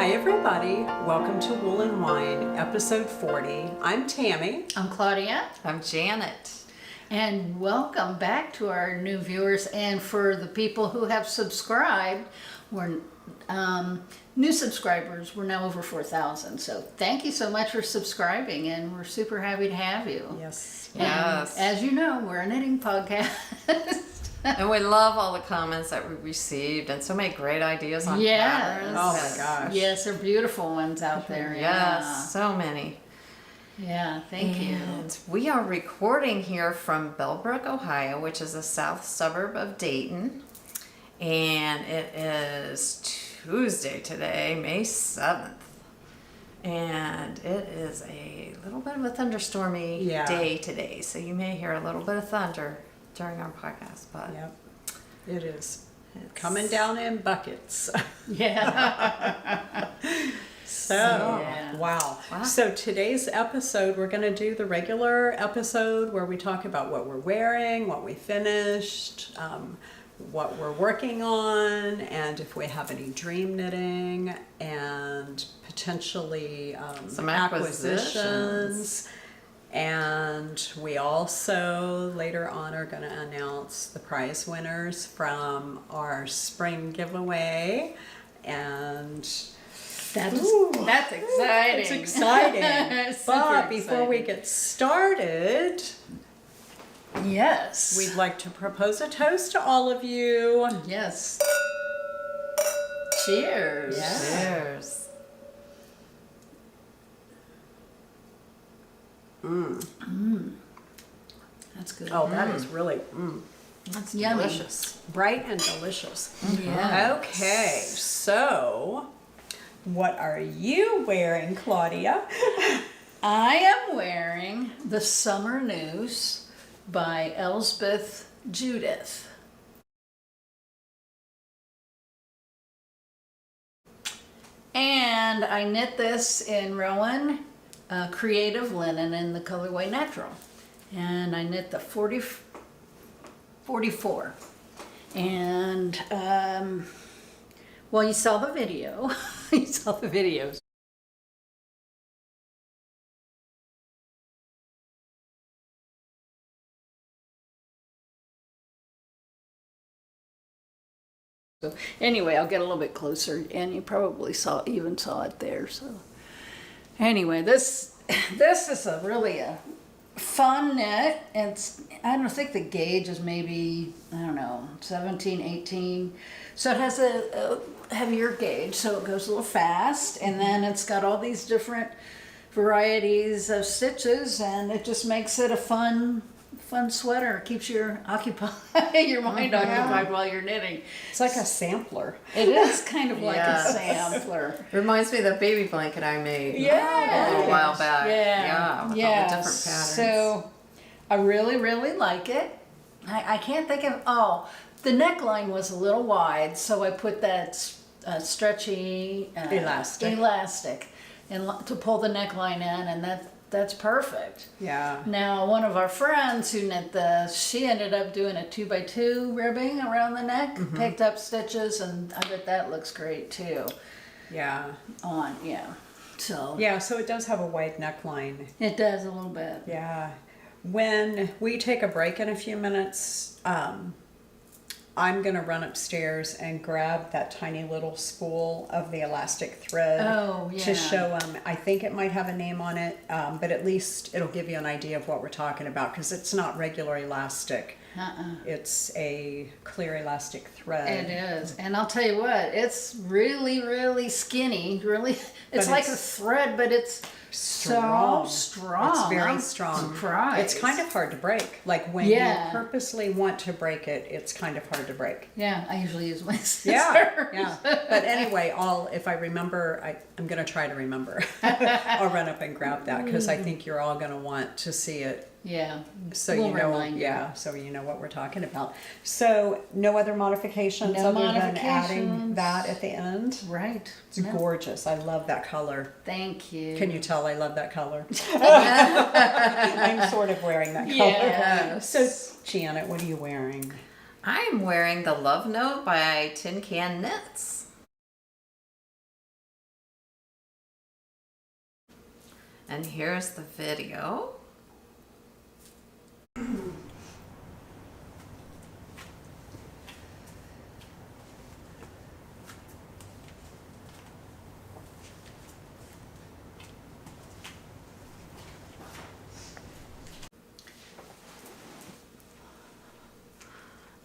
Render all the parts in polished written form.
Hi everybody, welcome to Wool and Wine, episode 40. I'm Tammy. I'm Claudia. I'm Janet. And welcome back to our new viewers, and for the people who have subscribed, we're new subscribers, we're now over 4,000. So thank you so much for subscribing, and we're super happy to have you. Yes. And Yes. as you know, we're a knitting podcast. And we love all the comments that we received and so many great ideas on Yes. patterns. Oh my gosh. Yes, they're beautiful ones out there. Yes, so many. Yeah, thank you. And we are recording here from Bellbrook, Ohio, which is a south suburb of Dayton. And it is Tuesday today, May 7th. And it is a little bit of a thunderstormy day today. So you may hear a little bit of thunder during our podcast. But Yep, it is. Coming down in buckets. Yeah. So, Yeah. wow. Wow. So today's episode, we're going to do the regular episode where we talk about what we're wearing, what we finished, what we're working on, and if we have any dream knitting, and potentially Some acquisitions. And we also later on are going to announce the prize winners from our spring giveaway. And That's that's exciting. it's exciting. Super But before we exciting. get started, Yes. we'd like to propose a toast to all of you. Yes. Cheers. Yeah. cheers. That's good. Oh, that is really That's Yummy. delicious. bright and delicious. Yeah. Okay, so what are you wearing, Claudia? I am wearing the Summer News by Elsbeth Judith. And I knit this in Rowan Creative Linen in the colorway Natural. And I knit the 44. And, well, you saw the video. You saw the videos. So anyway, I'll get a little bit closer, and you probably saw it there. So anyway, this is a really a fun knit. I don't think the gauge is maybe, I don't know, 17, 18. So it has a heavier gauge, so it goes a little fast, and then it's got all these different varieties of stitches, and it just makes it a fun sweater. It keeps your mind occupied while you're knitting. It's like a sampler. It is kind of like Yes. a sampler. Reminds me of the baby blanket I made Yeah. a little while back. Yeah. With all the different patterns. So I really, really like it. I can't think of, the neckline was a little wide, so I put that stretchy elastic and to pull the neckline in, and that's perfect. Yeah. Now, one of our friends who knit she ended up doing a 2x2 ribbing around the neck, picked up stitches, and I bet that looks great too. Yeah. So Yeah, so it does have a wide neckline. it does a little bit. Yeah. When we take a break in a few minutes, I'm going to run upstairs and grab that tiny little spool of the elastic thread Oh, yeah. to show them. I think it might have a name on it, but at least it'll give you an idea of what we're talking about, because it's not regular elastic. It's a clear elastic thread. It is, and I'll tell you what, it's really, really skinny. Really, it's But like a it's thread, but it's so strong. It's very I'm strong. surprised. It's kind of hard to break. Like when Yeah. you purposely want to break it, it's kind of hard to break. Yeah, I usually use my scissors. Yeah. But anyway, if I remember, I'm going to try to remember. I'll run up and grab that, because I think you're all going to want to see it. Yeah. So We'll you know, remind you. so you know what we're talking about. So no other modifications No other than adding modifications. that at the end. Right. It's gorgeous. I love that color. Thank you. Can you tell I love that color? I'm sort of wearing that color. Yes. So Janet, what are you wearing? I'm wearing the Love Note by Tin Can Knits. And here's the video.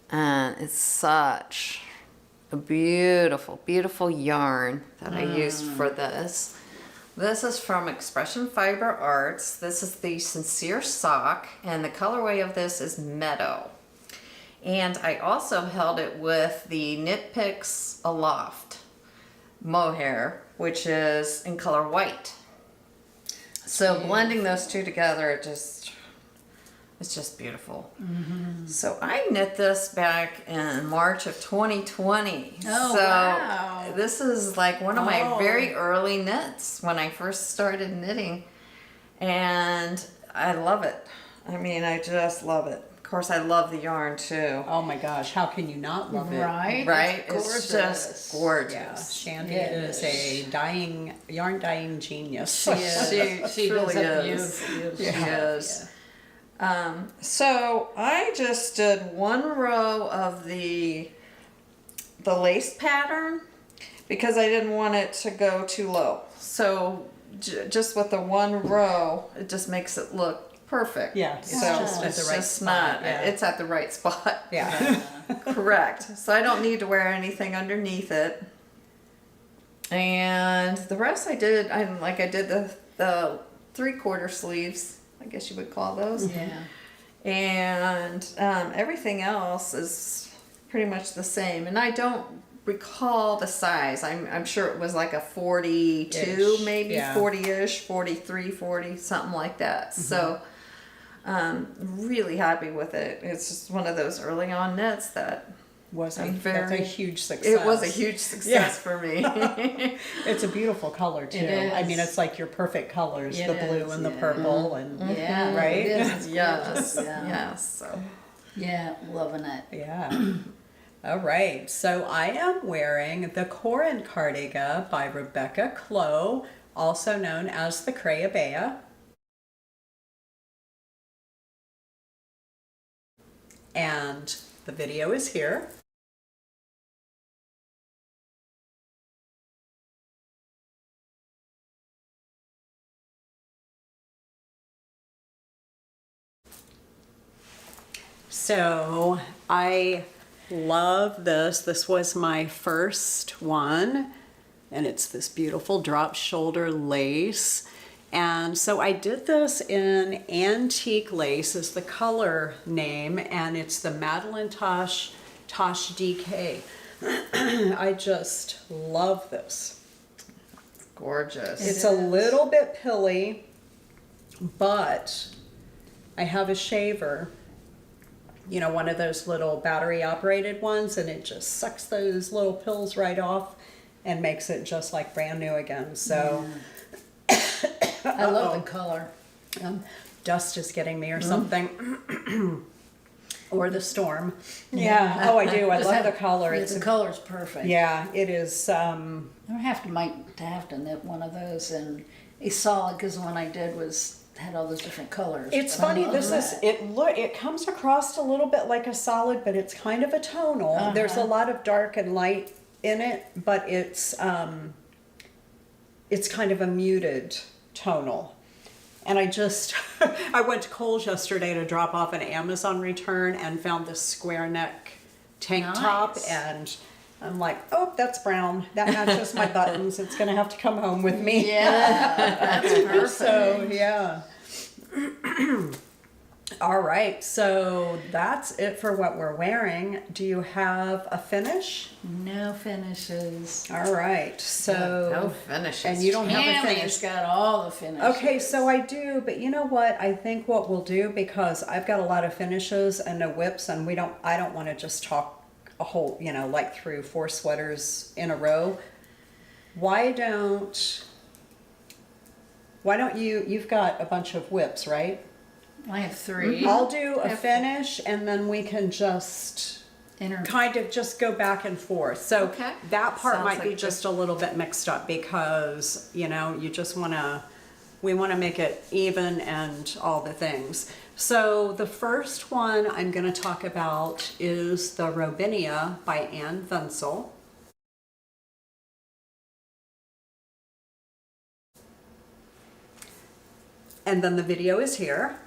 And it's such a beautiful, beautiful yarn that I used for this. This is from Expression Fiber Arts. This is the Sincere Sock, and the colorway of this is Meadow. And I also held it with the Knit Picks Aloft mohair, which is in color white. So blending those two together, it's just beautiful. So I knit this back in March of 2020. Oh, so wow. This is like one of my very early knits when I first started knitting. And I love it. I mean, I just love it. Of course, I love the yarn too. Oh my gosh, how can you not love it? Right? Right? It's It's just gorgeous. Yeah, Shandy Yes. is a yarn dyeing genius. She is. She does truly a is. beautiful She job. is. So I just did one row of the lace pattern because I didn't want it to go too low. So just with the one row, it just makes it look perfect. Yeah, it's so just at it's the right just spot, not. yeah. It's at the right spot. Yeah. Correct. So I don't need to wear anything underneath it. And the rest I did. I did the 3/4 sleeves. I guess you would call those. Yeah. And everything else is pretty much the same. And I don't recall the size. I'm sure it was like a 42, Ish, maybe yeah. 40-ish, 43, 40, something like that. So really happy with it. It's just one of those early on knits that That's a very huge success. it was a huge success for me. It's a beautiful color too. It I mean, is. it's like your perfect colors, It the blue is, and the yeah. purple and Yeah. Right? It is. It's yes, gorgeous, yeah. yes. So Yeah, loving it. yeah. All right, so I am wearing the Corran cardigan by Rebecca Clow, also known as the Crayabea. And the video is here. So I love this. This was my first one, and it's this beautiful drop shoulder lace. And so I did this in antique lace is the color name, and it's the Madelinetosh Tosh DK. I just love this. gorgeous. It's a little bit pilly, but I have a shaver, you know, one of those little battery operated ones, and it just sucks those little pills right off and makes it just like brand new again. So I love the color. dust is getting me or something. Or the storm. Yeah. Oh, I do. I Just love have- the color. Yeah, It's the color's perfect. yeah, it is. I might have to knit one of those in a solid because the one I did had all those different colors. It's But I funny. love This is that. it comes across a little bit like a solid, but it's kind of a tonal. There's a lot of dark and light in it, but it's kind of a muted tonal. And I just I went to Kohl's yesterday to drop off an Amazon return and found this square neck tank top, Nice. and I'm like, oh, that's brown. That matches my buttons. It's gonna have to come home with me. Yeah, that's perfect. So yeah. All right, so that's it for what we're wearing. Do you have a finish? No finishes. All right, so No finishes. and you don't have a Tammy's finish. got all the finishes. Okay, so I do, but you know what? I think what we'll do, because I've got a lot of finishes and no whips, and I don't want to just talk a whole, like through 4 sweaters in a row. Why don't you've got a bunch of whips, right? I have 3. I'll do a Yep. finish, and then we can just Inter- kind of just go back and forth. So Okay. that part Sounds might be like just a little bit mixed up because, you just want to we want to make it even and all the things. So the first one I'm going to talk about is the Robinia by Ventzel. And then the video is here.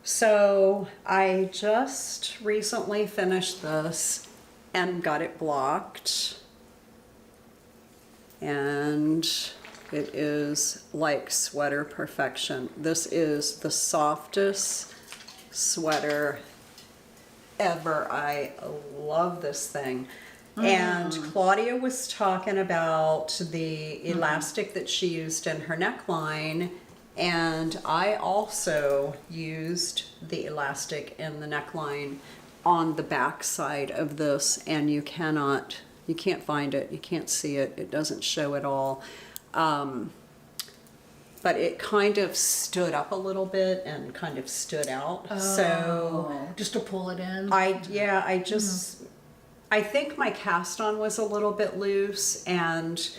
So I just recently finished this and got it blocked. And it is like sweater perfection. This is the softest sweater ever. I love this thing. And Claudia was talking about the elastic that she used in her neckline, and I also used the elastic in the neckline on the back side of this, and you can't find it, you can't see it, it doesn't show at all. But it kind of stood up a little bit and kind of stood out. So just to pull it in. I think my cast on was a little bit loose, and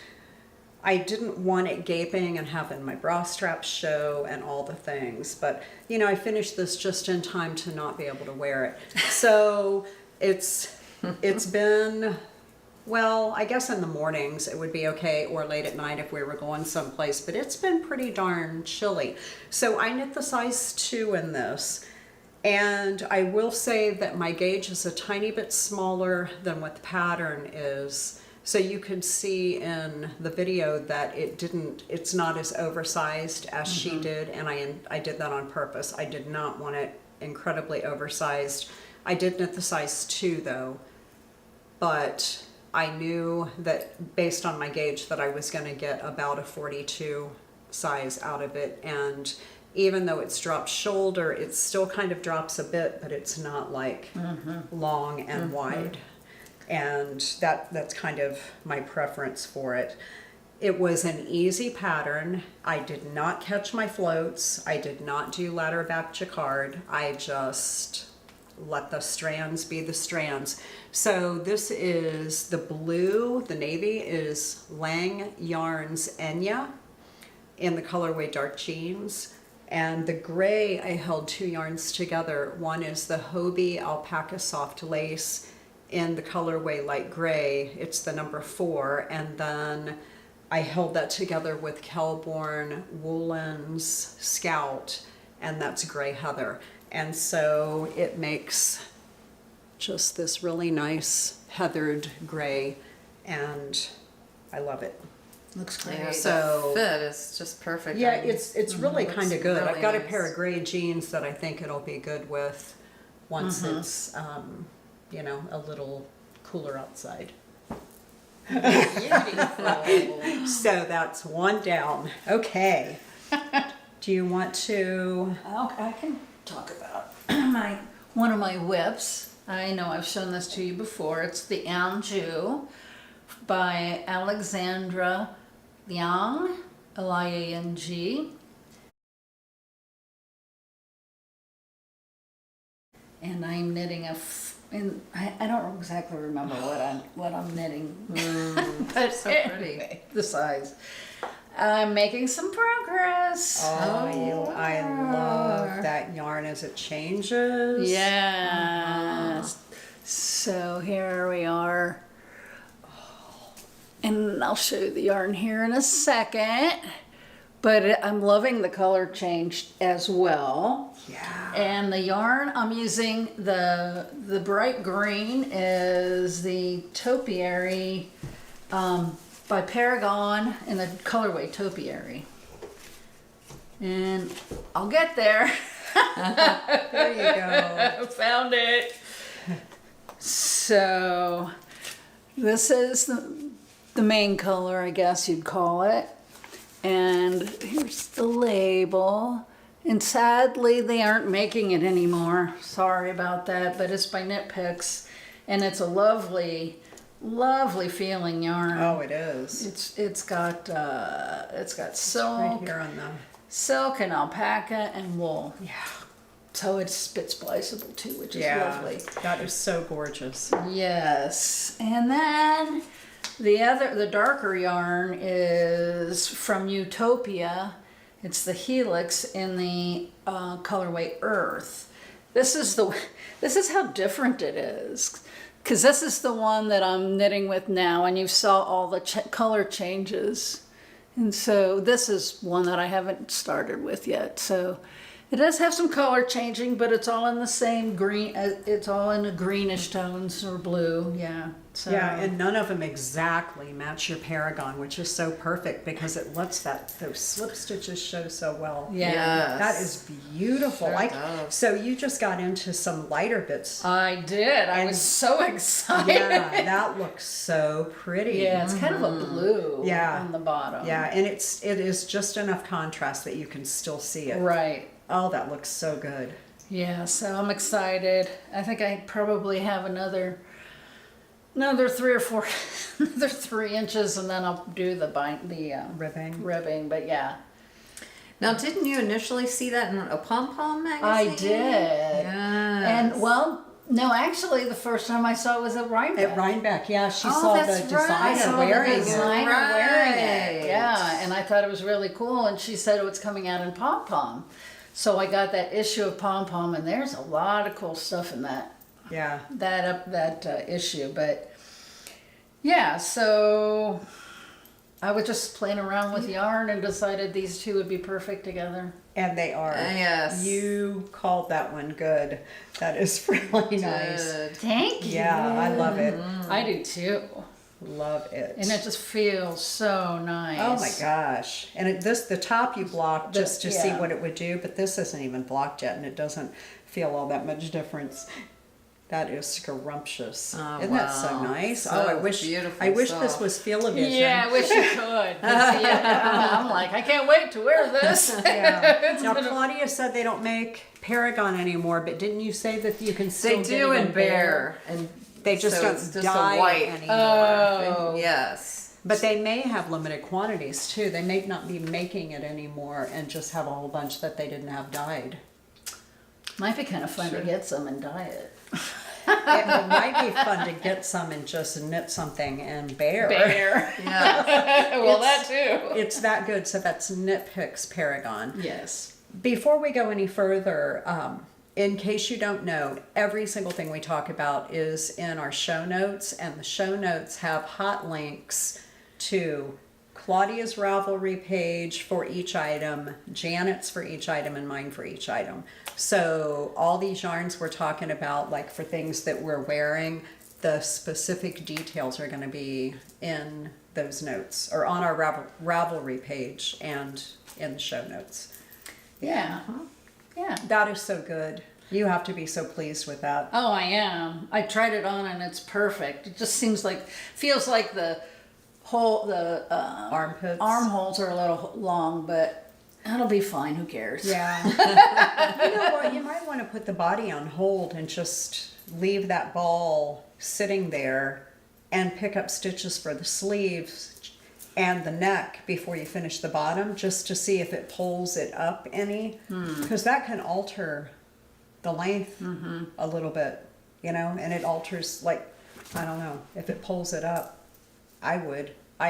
I didn't want it gaping and having my bra straps show and all the things. But you know, I finished this just in time to not be able to wear it. So it's been, well, I guess in the mornings it would be okay, or late at night if we were going someplace, but it's been pretty darn chilly. So I knit the size 2 in this, and I will say that my gauge is a tiny bit smaller than what the pattern is. So you could see in the video that it's not as oversized as she did, and I did that on purpose. I did not want it incredibly oversized. I did knit the size 2 though, but I knew that based on my gauge that I was going to get about a 42 size out of it. And even though it's dropped shoulder, it still kind of drops a bit, but it's not like long and wide. And that's kind of my preference for it. It was an easy pattern. I did not catch my floats. I did not do ladder back jacquard. I just let the strands be the strands. So this is the blue, the navy is Lang Yarns Enya in the colorway dark jeans. And the gray, I held 2 yarns together. One is the Hobbii Alpaca soft lace in the colorway light gray. It's the number 4. And then I held that together with Kelbourne Woolens Scout, and that's gray heather. And so it makes just this really nice heathered gray, and I love it. Looks great. Yeah, So- the fit is just perfect. Yeah, I mean, it's really looks kind of good. really I've got a nice. pair of gray jeans that I think it'll be good with once it's, you know, a little cooler outside. Beautiful. So that's 1 down. Okay. Do you want to? I can talk about one of my whips. I know I've shown this to you before. It's the Anjou by Alexandra Liang, Liang. And I'm knitting I don't exactly remember what I'm knitting, but so pretty. anyway, the size. I'm making some progress. I love that yarn as it changes. Yes. So here we are. And I'll show you the yarn here in a second. But I'm loving the color change as well. Yeah. And the yarn I'm using, the bright green is the Topiary by Paragon in the colorway Topiary. And I'll get there. There you go. Found it. So this is the main color, I guess you'd call it. And here's the label. And sadly, they aren't making it anymore. Silly about that, but it's by Knit Picks. And it's a lovely, lovely feeling yarn. Oh, it is. It's got Right silk, here on the. silk and alpaca and wool. Yeah. so it's spit spliceable too, which is Yeah, lovely. that is so gorgeous. Yes, and then the darker yarn is from Utopia. It's the Helix in the colorway Earth. This is how different it is, because this is the one that I'm knitting with now, and you saw all the color changes, and so this is one that I haven't started with yet. So it does have some color changing, but it's all in the same green. It's all in the greenish tones or blue. Yeah. So Yeah, and none of them exactly match your Paragon, which is so perfect because it lets those slip stitches show so well. Yeah. Yes. That is beautiful. Sure does. So you just got into some lighter bits. I did. I was so excited. Yeah, that looks so pretty. Yeah, it's kind of a blue Yeah. on the bottom. Yeah, and it is just enough contrast that you can still see it. Right. Oh, that looks so good. Yeah, so I'm excited. I think I probably have another 3 or 4, another 3 inches, and then I'll do the ribbing. But yeah, Now, didn't you initially see that in a pom-pom magazine? I did. Yes. And well, no, actually, the first time I saw it was at Rhinebeck. At Rhinebeck, yeah, she Oh, saw the that's right. I designer saw the wearing it. design. Wearing it. Right. Yeah, and I thought it was really cool. And she said it was coming out in Pom Pom, so I got that issue of Pom Pom, and there's a lot of cool stuff in that Yeah. issue. But yeah, so I was just playing around with yarn and decided these two would be perfect together. And they are. Yes. You called that one good. That is really nice. Good. Thank you. Yeah, I love it. I do too. Love it. And it just feels so nice. Oh my gosh. And the top you blocked just to see Yeah. what it would do, but this isn't even blocked yet and it doesn't feel all that much difference. That is scrumptious. Oh, Isn't that so wow. nice? So I wish beautiful this stuff. was Feel-O-Vision. Yeah, I wish you could. I'm like, I can't wait to wear this. Yeah. Now Claudia said they don't make Paragon anymore, but didn't you say that you can still They get do it in Bear, and They just so don't it's just dye a white anymore. Oh. Yes. But they may have limited quantities too. They may not be making it anymore and just have a whole bunch that they didn't have dyed. Might be kind of fun Sure. to get some and dye it. It might be fun to get some and just knit something and bear. Yeah. Well, that too. It's that good. So that's Knit Picks Paragon. Yes. Before we go any further, in case you don't know, every single thing we talk about is in our show notes, and the show notes have hot links to Claudia's Ravelry page for each item, Janet's for each item, and mine for each item. So all these yarns we're talking about, like for things that we're wearing, the specific details are going to be in those notes or on our Ravelry page and in the show notes. Yeah. Yeah. That is so good. You have to be so pleased with that. Oh, I am. I tried it on and it's perfect. It just feels like the Armpits. armholes are a little long, but that'll be fine. Who cares? Yeah. You know what? You might want to put the body on hold and just leave that ball sitting there and pick up stitches for the sleeves and the neck before you finish the bottom, just to see if it pulls it up any, because that can alter the length a little bit, you know, and it alters, like, I don't know, if it pulls it up. I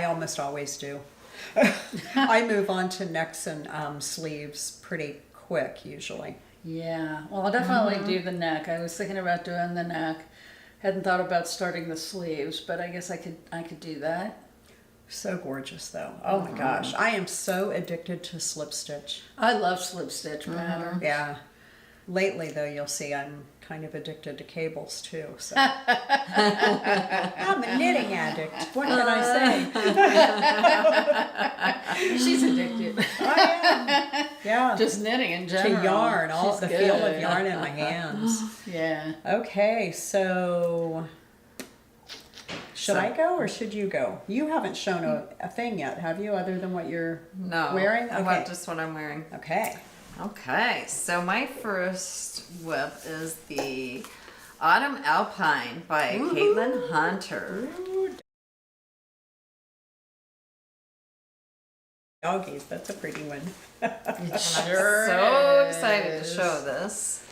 almost always do. I move on to necks and sleeves pretty quick usually. Yeah. Well, I'll definitely do the neck. I was thinking about doing the neck. Hadn't thought about starting the sleeves, but I guess I could do that. So gorgeous though. Oh my gosh. I am so addicted to slip stitch. I love slip stitch pattern. Yeah. Lately though, you'll see I'm kind of addicted to cables too. So I'm a knitting addict. What can I say? She's addicted. I am. Yeah. Just knitting in to general. yarn, all She's the feel of good. yarn in my hands. Yeah. Okay, so should I go or should you go? You haven't shown a thing yet, have you, other than what you're No. wearing? Okay. Just what I'm wearing. Okay. Okay, so my first whip is the Autumn Alpine by Caitlin Hunter. Doggies, that's a pretty one. Sure So excited to is. show this.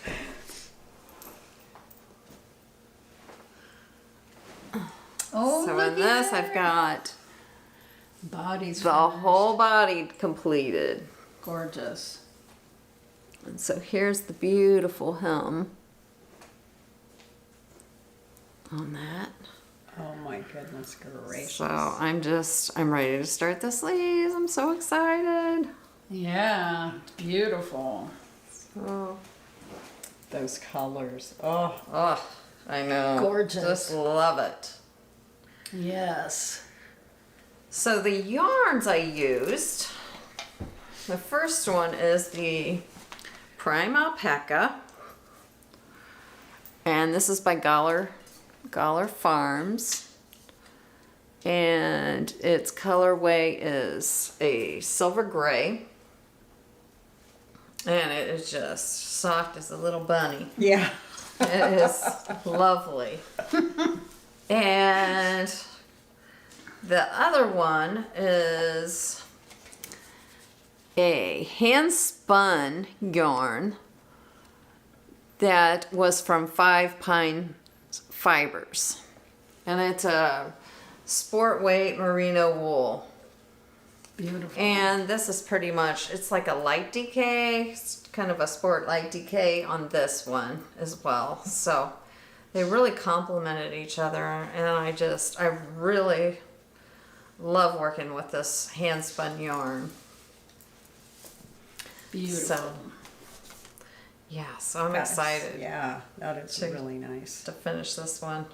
Oh, So look in this, at I've got bodies. the finished. whole body completed. Gorgeous. And so here's the beautiful hem on that. Oh my goodness gracious. So I'm ready to start the sleeves. I'm so excited. Yeah, it's beautiful. Oh, Those colors. Oh, oh, I know. Gorgeous. Just love it. Yes. So the yarns I used, the first one is the Prime Alpaca. And this is by Goller Farms. And its colorway is a silver gray. And it is just soft as a little bunny. yeah. It is lovely. And the other one is a hand spun yarn that was from 5 Pine Fibers. And it's a sport weight merino wool. Beautiful. And this is pretty much, it's like a light decay, it's kind of a sport light decay on this one as well. So they really complemented each other, and I really love working with this hand spun yarn. Beautiful. So yeah, so I'm That's- excited Yeah, that is to- really nice. to finish this one.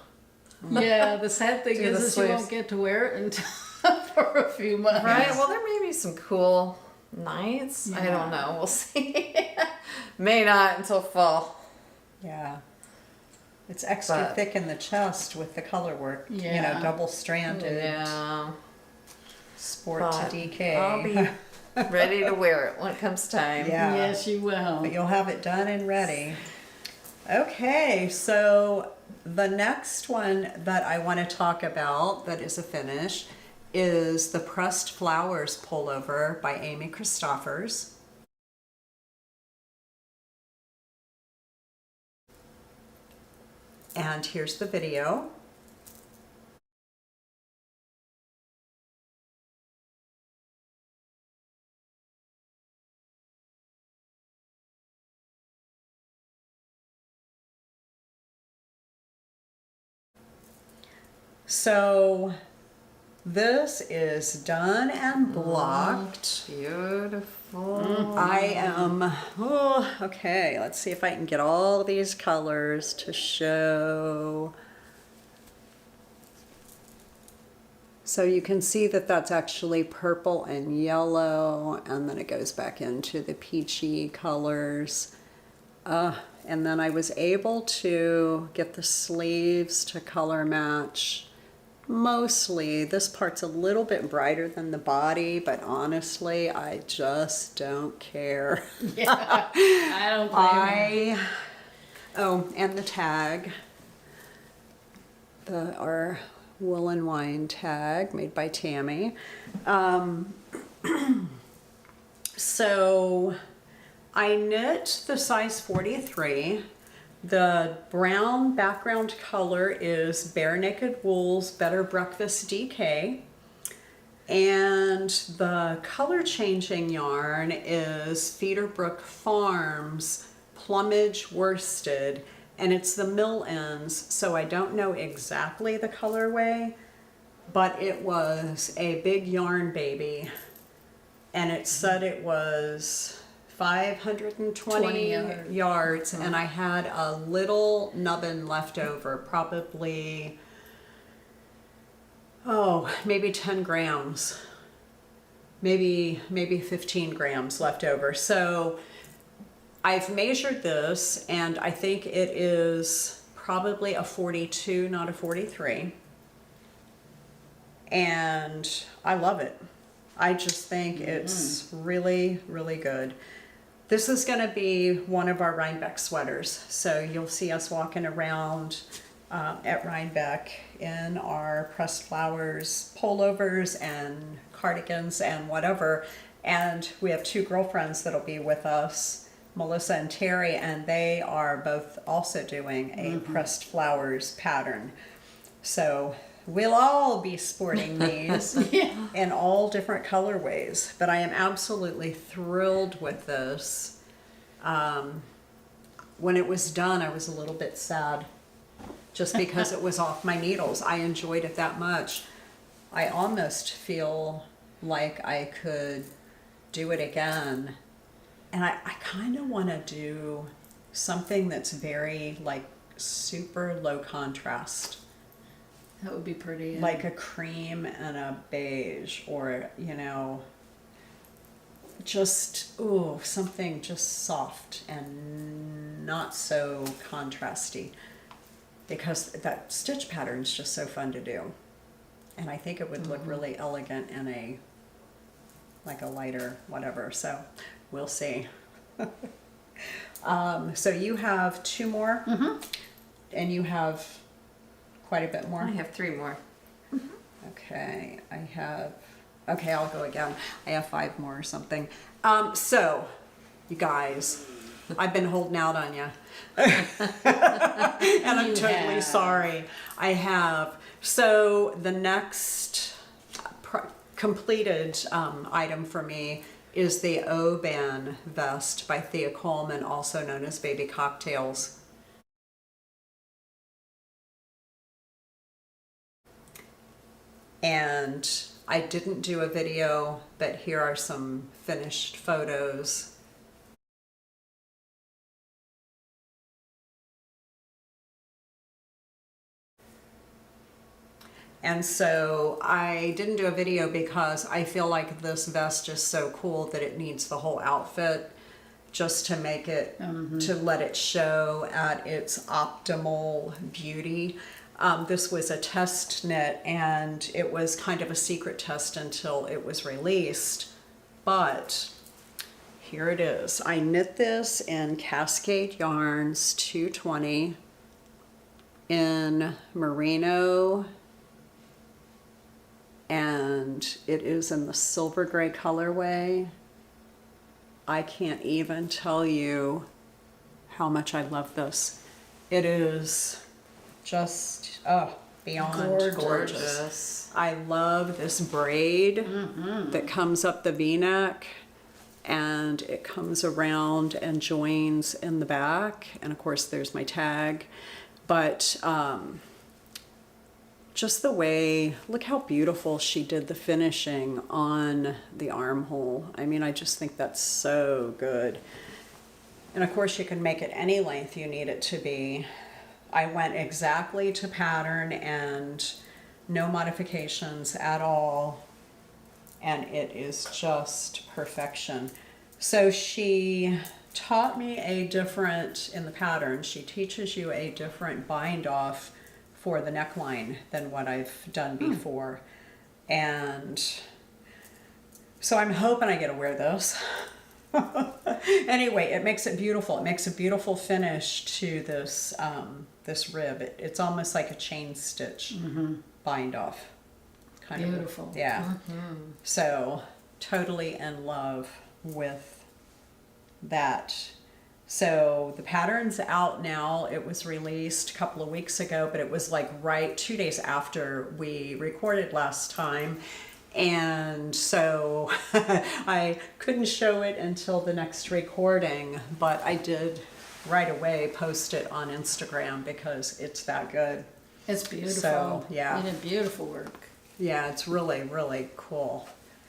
Yeah, the sad thing Do is the that you sleeves. won't get to wear it until for a few months. Right, well there may be some cool nights. I Yeah. don't know, we'll see. May not until fall. Yeah. It's extra But- thick in the chest with the color work. You Yeah. know, double stranded. Yeah. Sport But to DK. I'll be ready to wear it when it comes time. Yeah. Yes, you will. But you'll have it done and ready. Okay, so the next one that I want to talk about that is a finish is the Pressed Flowers Pullover by Christoffers. And here's the video. So this is done and blocked. Beautiful. I am, oh, okay, let's see if I can get all these colors to show. So you can see that that's actually purple and yellow, and then it goes back into the peachy colors. And then I was able to get the sleeves to color match. Mostly, this part's a little bit brighter than the body, but honestly, I just don't care. Yeah, I don't blame you. Oh, and the tag. Our woolen wine tag made by Tammi. So I knit the size 43. The brown background color is Bare Naked Wool's Better Breakfast DK. And the color changing yarn is Feederbrook Farms Plumage Worsted. And it's the mill ends, so I don't know exactly the colorway, but it was a big yarn baby. And it said it was 520 20 yards, and I had a little nubbin left over, probably, maybe 10 grams, maybe 15 grams left over. So I've measured this, and I think it is probably a 42, not a 43. And I love it. I just think it's really, really good. This is going to be one of our Rhinebeck sweaters. So you'll see us walking around at Rhinebeck in our pressed flowers pullovers and cardigans and whatever. And we have two girlfriends that'll be with us, Melissa and Terry, and they are both also doing a pressed flowers pattern. So we'll all be sporting these in all different colorways. But I am absolutely thrilled with this. When it was done, I was a little bit sad just because it was off my needles. I enjoyed it that much. I almost feel like I could do it again. And I kind of want to do something that's very like super low contrast. That would be pretty. Yeah. Like a cream and a beige, or, you know, just, ooh, something just soft and not so contrasty. Because that stitch pattern is just so fun to do. And I think it would look really elegant in a, like a lighter whatever. So we'll see. So you have two more, and you have quite a bit more. I have 3 more. Okay, okay, I'll go again. I have 5 more or something. So, you guys, I've been holding out on you. And I'm totally sorry. I have. So, the next completed item for me is the Oban vest by Thea Colman, also known as Baby Cocktails. And I didn't do a video, but here are some finished photos. And so I didn't do a video because I feel like this vest is so cool that it needs the whole outfit just to make it, to let it show at its optimal beauty. This was a test knit, and it was kind of a secret test until it was released. But here it is. I knit this in Cascade yarns 220 in Merino, and it is in the silver gray colorway. I can't even tell you how much I love this. It is just beyond gorgeous. I love this braid that comes up the v-neck, and it comes around and joins in the back, and of course there's my tag. But just the way, look how beautiful she did the finishing on the armhole. I mean, I just think that's so good. And of course you can make it any length you need it to be. I went exactly to pattern and no modifications at all. And it is just perfection. So she taught me a different, in the pattern, she teaches you a different bind off for the neckline than what I've done before. And so I'm hoping I get to wear this. Anyway, it makes it beautiful. It makes a beautiful finish to this this rib. It's almost like a chain stitch bind off. Kind beautiful. Of, yeah. So totally in love with that. So the pattern's out now. It was released a couple of weeks ago, but it was like right 2 days after we recorded last time. And so I couldn't show it until the next recording, but I did right away post it on Instagram because it's that good. It's beautiful. So, yeah. You did beautiful work. Yeah, it's really, really cool.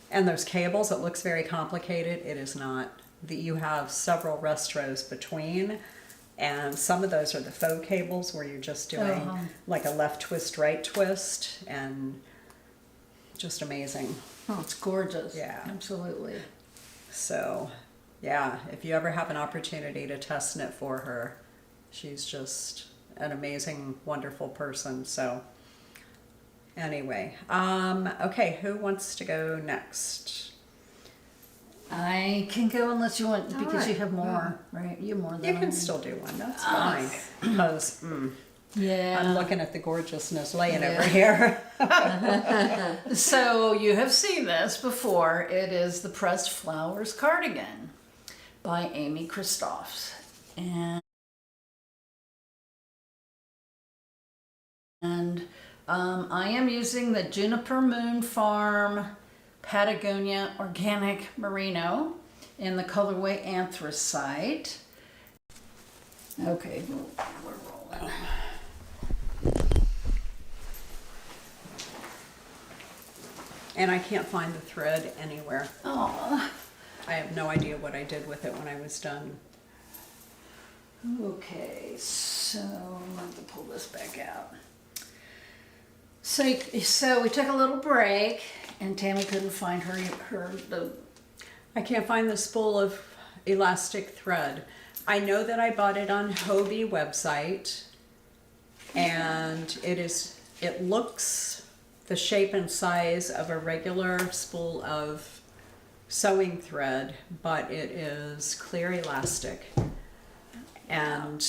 And those cables, it looks very complicated. It is not. You have several rest rows between, and some of those are the faux cables where you're just doing like a left twist, right twist, and just amazing. Oh, it's gorgeous. Yeah. Absolutely. So, yeah, if you ever have an opportunity to test knit for her, she's just an amazing, wonderful person. So, anyway, okay, who wants to go next? I can go unless you want, because right. you have more, right? You have more than You I can do. still do one. That's fine. Because Yeah. I'm looking at the gorgeousness laying over Yeah. here. So you have seen this before. It is the Pressed Flowers Cardigan by Amy Christoffers. And I am using the Juniper Moon Farm Patagonia Organic Merino in the colorway Anthracite. Okay, we're rolling. And I can't find the thread anywhere. Oh, I have no idea what I did with it when I was done. okay, so I'm going to pull this back out. So we took a little break, and Tammi couldn't find the. I can't find the spool of elastic thread. I know that I bought it on Hobbii website, and it looks the shape and size of a regular spool of sewing thread, but it is clear elastic. And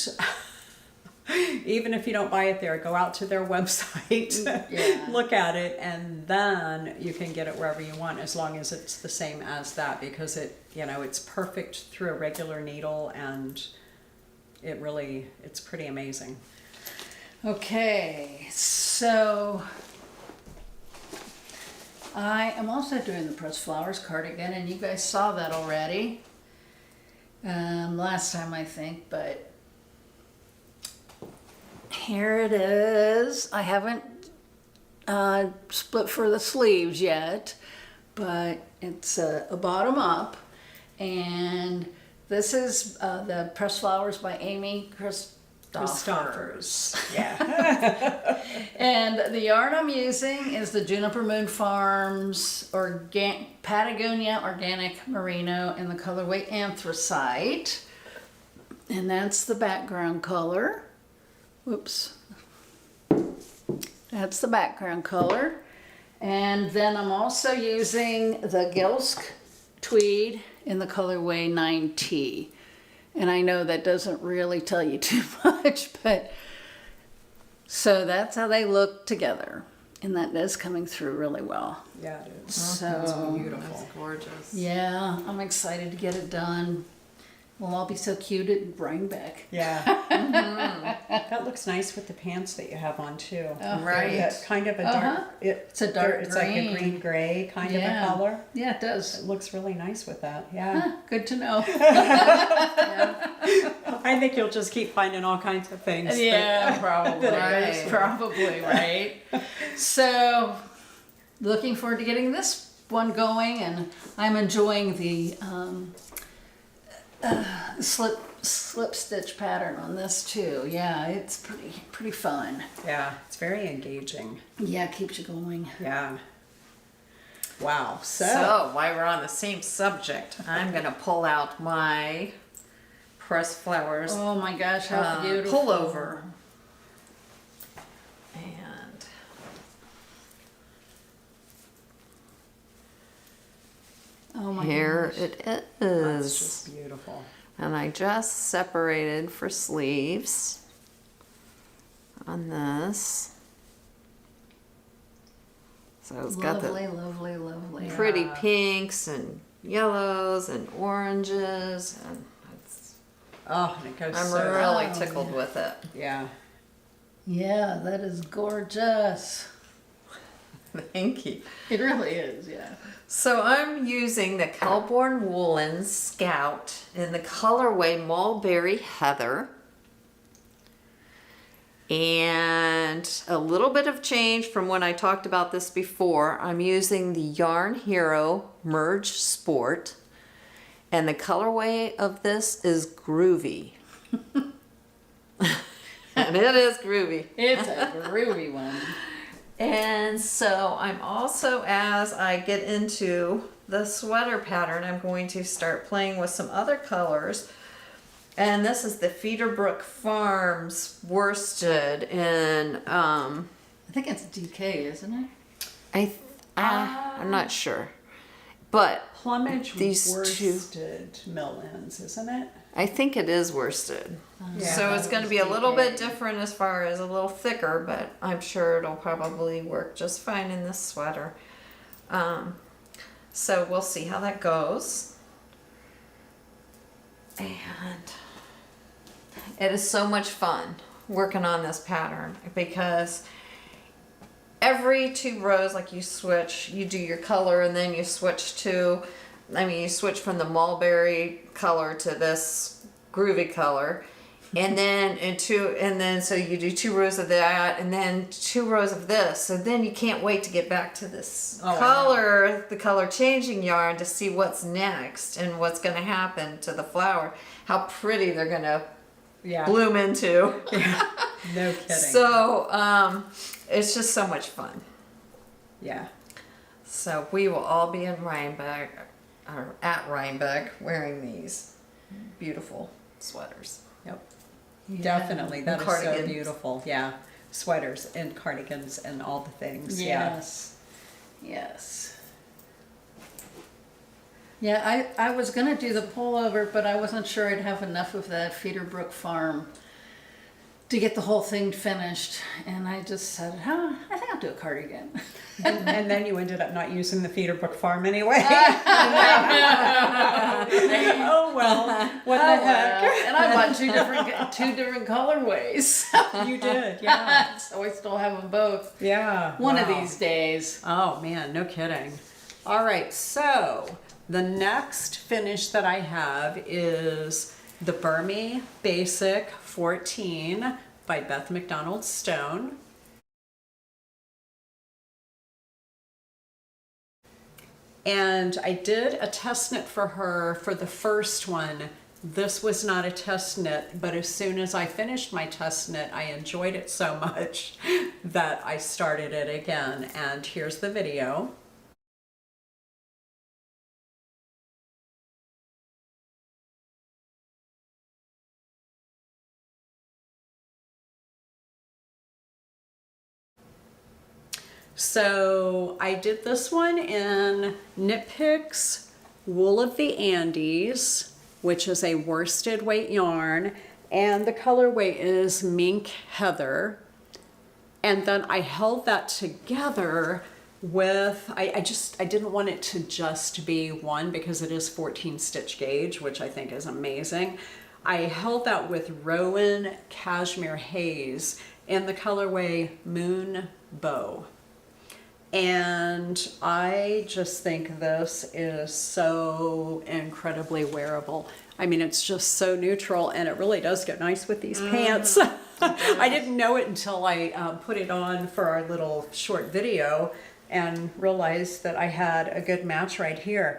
even if you don't buy it there, go out to their website, Yeah. look at it, and then you can get it wherever you want, as long as it's the same as that, because it's perfect through a regular needle, and it's pretty amazing. Okay, so I am also doing the Pressed Flowers Cardigan, and you guys saw that already last time, I think, but here it is. I haven't split for the sleeves yet, but it's a bottom up, and this is the Pressed Flowers by Amy Christoffers. Yeah. And the yarn I'm using is the Juniper Moon Farms Patagonia Organic Merino in the colorway Anthracite. And that's the background color. Whoops. That's the background color. And then I'm also using the Gilsk Tweed in the colorway 9T. And I know that doesn't really tell you too much, but so that's how they look together. And that is coming through really well. Yeah, it is. So It's beautiful. That's gorgeous. yeah, I'm excited to get it done. We'll all be so cute and bring back. Yeah. That looks nice with the pants that you have on too. Right. That kind of a dark. It's a dark It's like a green. green gray kind of Yeah. a color. Yeah, it does. It looks really nice with that. Yeah. Good to know. I think you'll just keep finding all kinds of things. Yeah, probably. Right. Probably, right? So, looking forward to getting this one going, and I'm enjoying the slip stitch pattern on this too. Yeah, it's pretty fun. Yeah, it's very engaging. Yeah, it keeps you going. Yeah. Wow. So, while we're on the same subject, I'm going to pull out my Pressed Flowers Oh my gosh, how beautiful. pullover. And Oh my here gosh. it That's is. just beautiful. And I just separated for sleeves on this. So it's got the Lovely, lovely. pretty pinks and yellows and oranges, and Oh, and it goes I'm so. really Oh, tickled with it. Yeah. Yeah, that is gorgeous. Thank you. It really is, yeah. So I'm using the Kelbourne Woolens Scout in the colorway Mulberry Heather. And a little bit of change from when I talked about this before. I'm using the Yarn Hero Merge Sport. And the colorway of this is Groovy. And it is groovy. It's a groovy one. And so I'm also, as I get into the sweater pattern, I'm going to start playing with some other colors. And this is the Feederbrook Farms worsted in, I think it's DK, isn't it? I'm not sure. But Plumage These two- worsted mill ends, isn't it? I think it is worsted. Yeah. So it's That going to was be a little bit DK. different as far as a little thicker, but I'm sure it'll probably work just fine in this sweater. So we'll see how that goes. And it is so much fun working on this pattern because every 2 rows, like you switch, you do your color and then you switch to, you switch from the mulberry color to this groovy color. And then so you do 2 rows of that and then 2 rows of this. So then you can't wait to get back to this color, the color changing yarn to see what's next and what's going to happen to the flower, how pretty they're going to bloom into. No kidding. So it's just so much fun. Yeah. So we will all be in Rhinebeck, or at Rhinebeck, wearing these beautiful sweaters. Yep. Definitely. That is so Cardigans. beautiful. Yeah. Sweaters and cardigans and all the things. Yes. Yes. Yeah, I was gonna do the pullover, but I wasn't sure I'd have enough of that Feederbrook farm to get the whole thing finished. And I just said, I think I'll do a cardigan. And then you ended up not using the Feederbrook farm anyway. Oh well. What the heck? And I bought two different colorways. You did. Yeah. So I still have them both. Yeah. One of Wow. these days. Oh man, no kidding. All right, so the next finish that I have is the Bermy Basic 14 by Beth MacDonald Stone. And I did a test knit for her for the first one. This was not a test knit, but as soon as I finished my test knit, I enjoyed it so much that I started it again. And here's the video. So I did this one in Knit Picks Wool of the Andes, which is a worsted weight yarn, and the colorway is Mink Heather. And then I held that together with, I didn't want it to just be one because it is 14 stitch gauge, which I think is amazing. I held that with Rowan Cashmere Haze in the colorway Moonbow. And I just think this is so incredibly wearable. I mean, it's just so neutral and it really does get nice with these pants. I didn't know it until I put it on for our little short video and realized that I had a good match right here.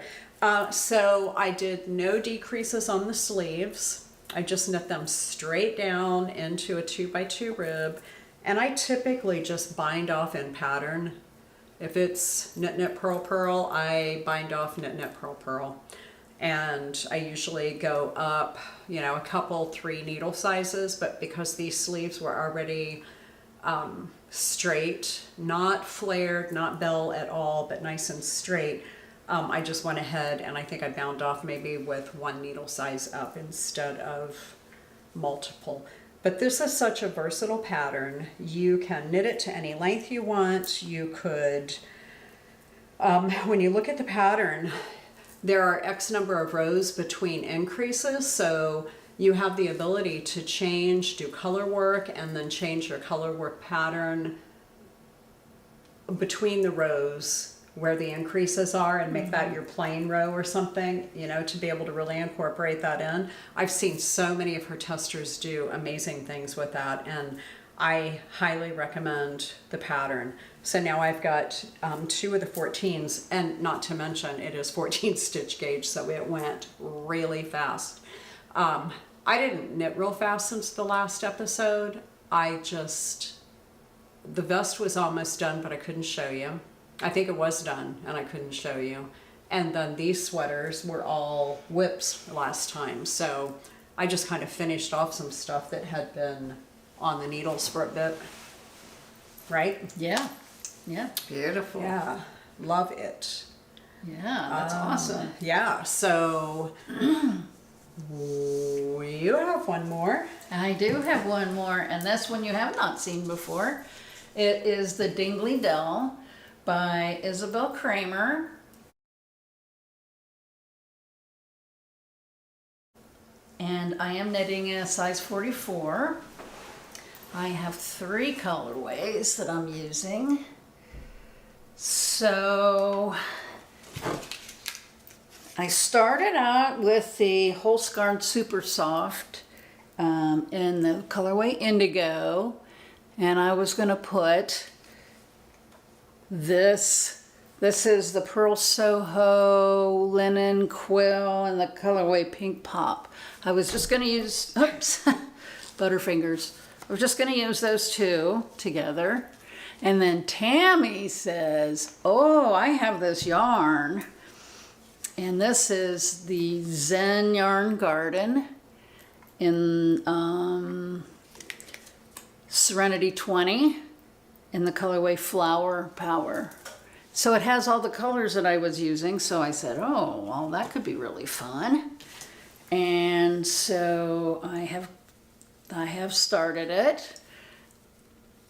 So I did no decreases on the sleeves. I just knit them straight down into a 2x2 rib. And I typically just bind off in pattern. If it's knit, knit, purl, purl, I bind off knit, knit, purl, purl. And I usually go up, you know, a couple 3 needle sizes, but because these sleeves were already straight, not flared, not bell at all, but nice and straight, I just went ahead and I think I bound off maybe with 1 needle size up instead of multiple. But this is such a versatile pattern. You can knit it to any length you want. You could, when you look at the pattern, there are X number of rows between increases. So you have the ability to change, do color work, and then change your color work pattern between the rows where the increases are and make that your plain row or something, you know, to be able to really incorporate that in. I've seen so many of her testers do amazing things with that, and I highly recommend the pattern. So now I've got 2 of the 14s, and not to mention it is 14 stitch gauge, so it went really fast. I didn't knit real fast since the last episode. The vest was almost done, but I couldn't show you. I think it was done and I couldn't show you. And then these sweaters were all whips last time. So I just kind of finished off some stuff that had been on the needles for a bit. Right? Yeah. Yeah. Beautiful. Yeah, love it. Yeah, that's awesome. Yeah, so you have one more. I do have one more, and this one you have not seen before. It is the Dingley Dell by Isabel Kramer. And I am knitting in a size 44. I have 3 colorways that I'm using. So I started out with the Holskarn Super Soft in the colorway Indigo, and I was going to put this. This is the Pearl Soho Linen Quill in the colorway Pink Pop. I was just going to use, oops, Butterfingers. I was just going to use those 2 together. And then Tammi says, oh, I have this yarn. And this is the Zen Yarn Garden in Serenity 20 in the colorway Flower Power. So it has all the colors that I was using. So I said, oh, well, that could be really fun. And so I have started it.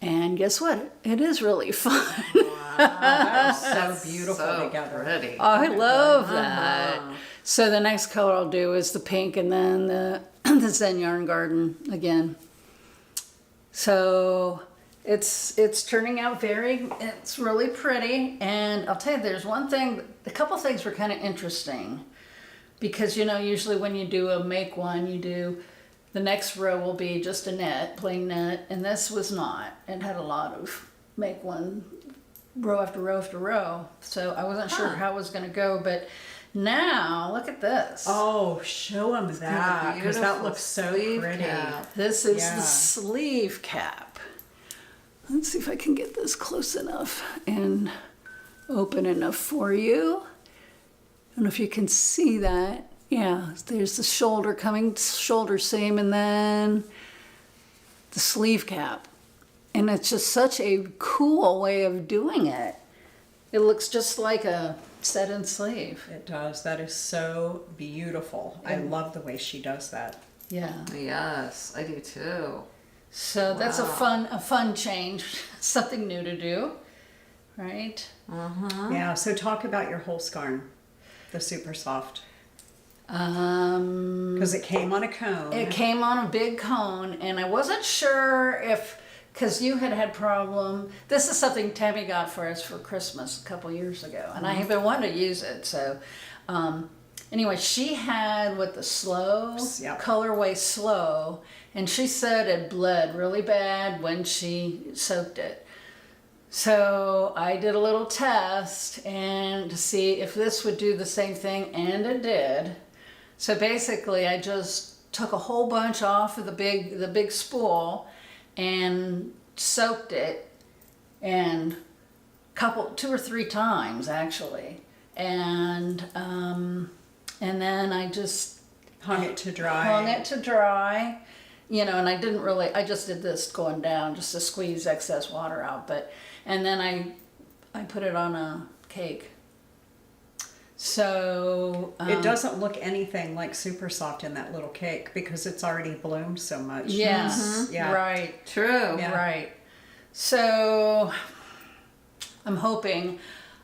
And guess what? It is really fun. Wow, that was so beautiful So together. pretty. I love that. So the next color I'll do is the pink, and then the Zen Yarn Garden again. So it's turning out it's really pretty. And I'll tell you, there's one thing, a couple things were kind of interesting. Because, you know, usually when you do a make one, the next row will be just a net, plain net, and this was not. It had a lot of make one, row after row after row. So I wasn't sure how it was going to go, but now look at this. Oh, show them that, because that looks so pretty. This is the sleeve cap. Let's see if I can get this close enough and open enough for you. I don't know if you can see that. Yeah, there's the shoulder seam, and then the sleeve cap. And it's just such a cool way of doing it. It looks just like a set-in sleeve. It does. That is so beautiful. I love the way she does that. Yeah. Yes, I do too. So that's a fun change, something new to do, right? Yeah, so talk about your Holskarn, the Super Soft. Because it came on a cone. It came on a big cone, and I wasn't sure because you had problem. This is something Tammi got for us for Christmas a couple years ago, and I have been wanting to use it. So anyway, she had with the Slow, colorway Slow, and she said it bled really bad when she soaked it. So I did a little test and to see if this would do the same thing, and it did. So basically I just took a whole bunch off of the big spool and soaked it, and 2 or 3 times actually. And then I just hung it to dry. You know, and I just did this going down just to squeeze excess water out, and then I put it on a cake. So it doesn't look anything like Super Soft in that little cake because it's already bloomed so much. Yes, Yeah. right. True. Yeah. Right. So I'm hoping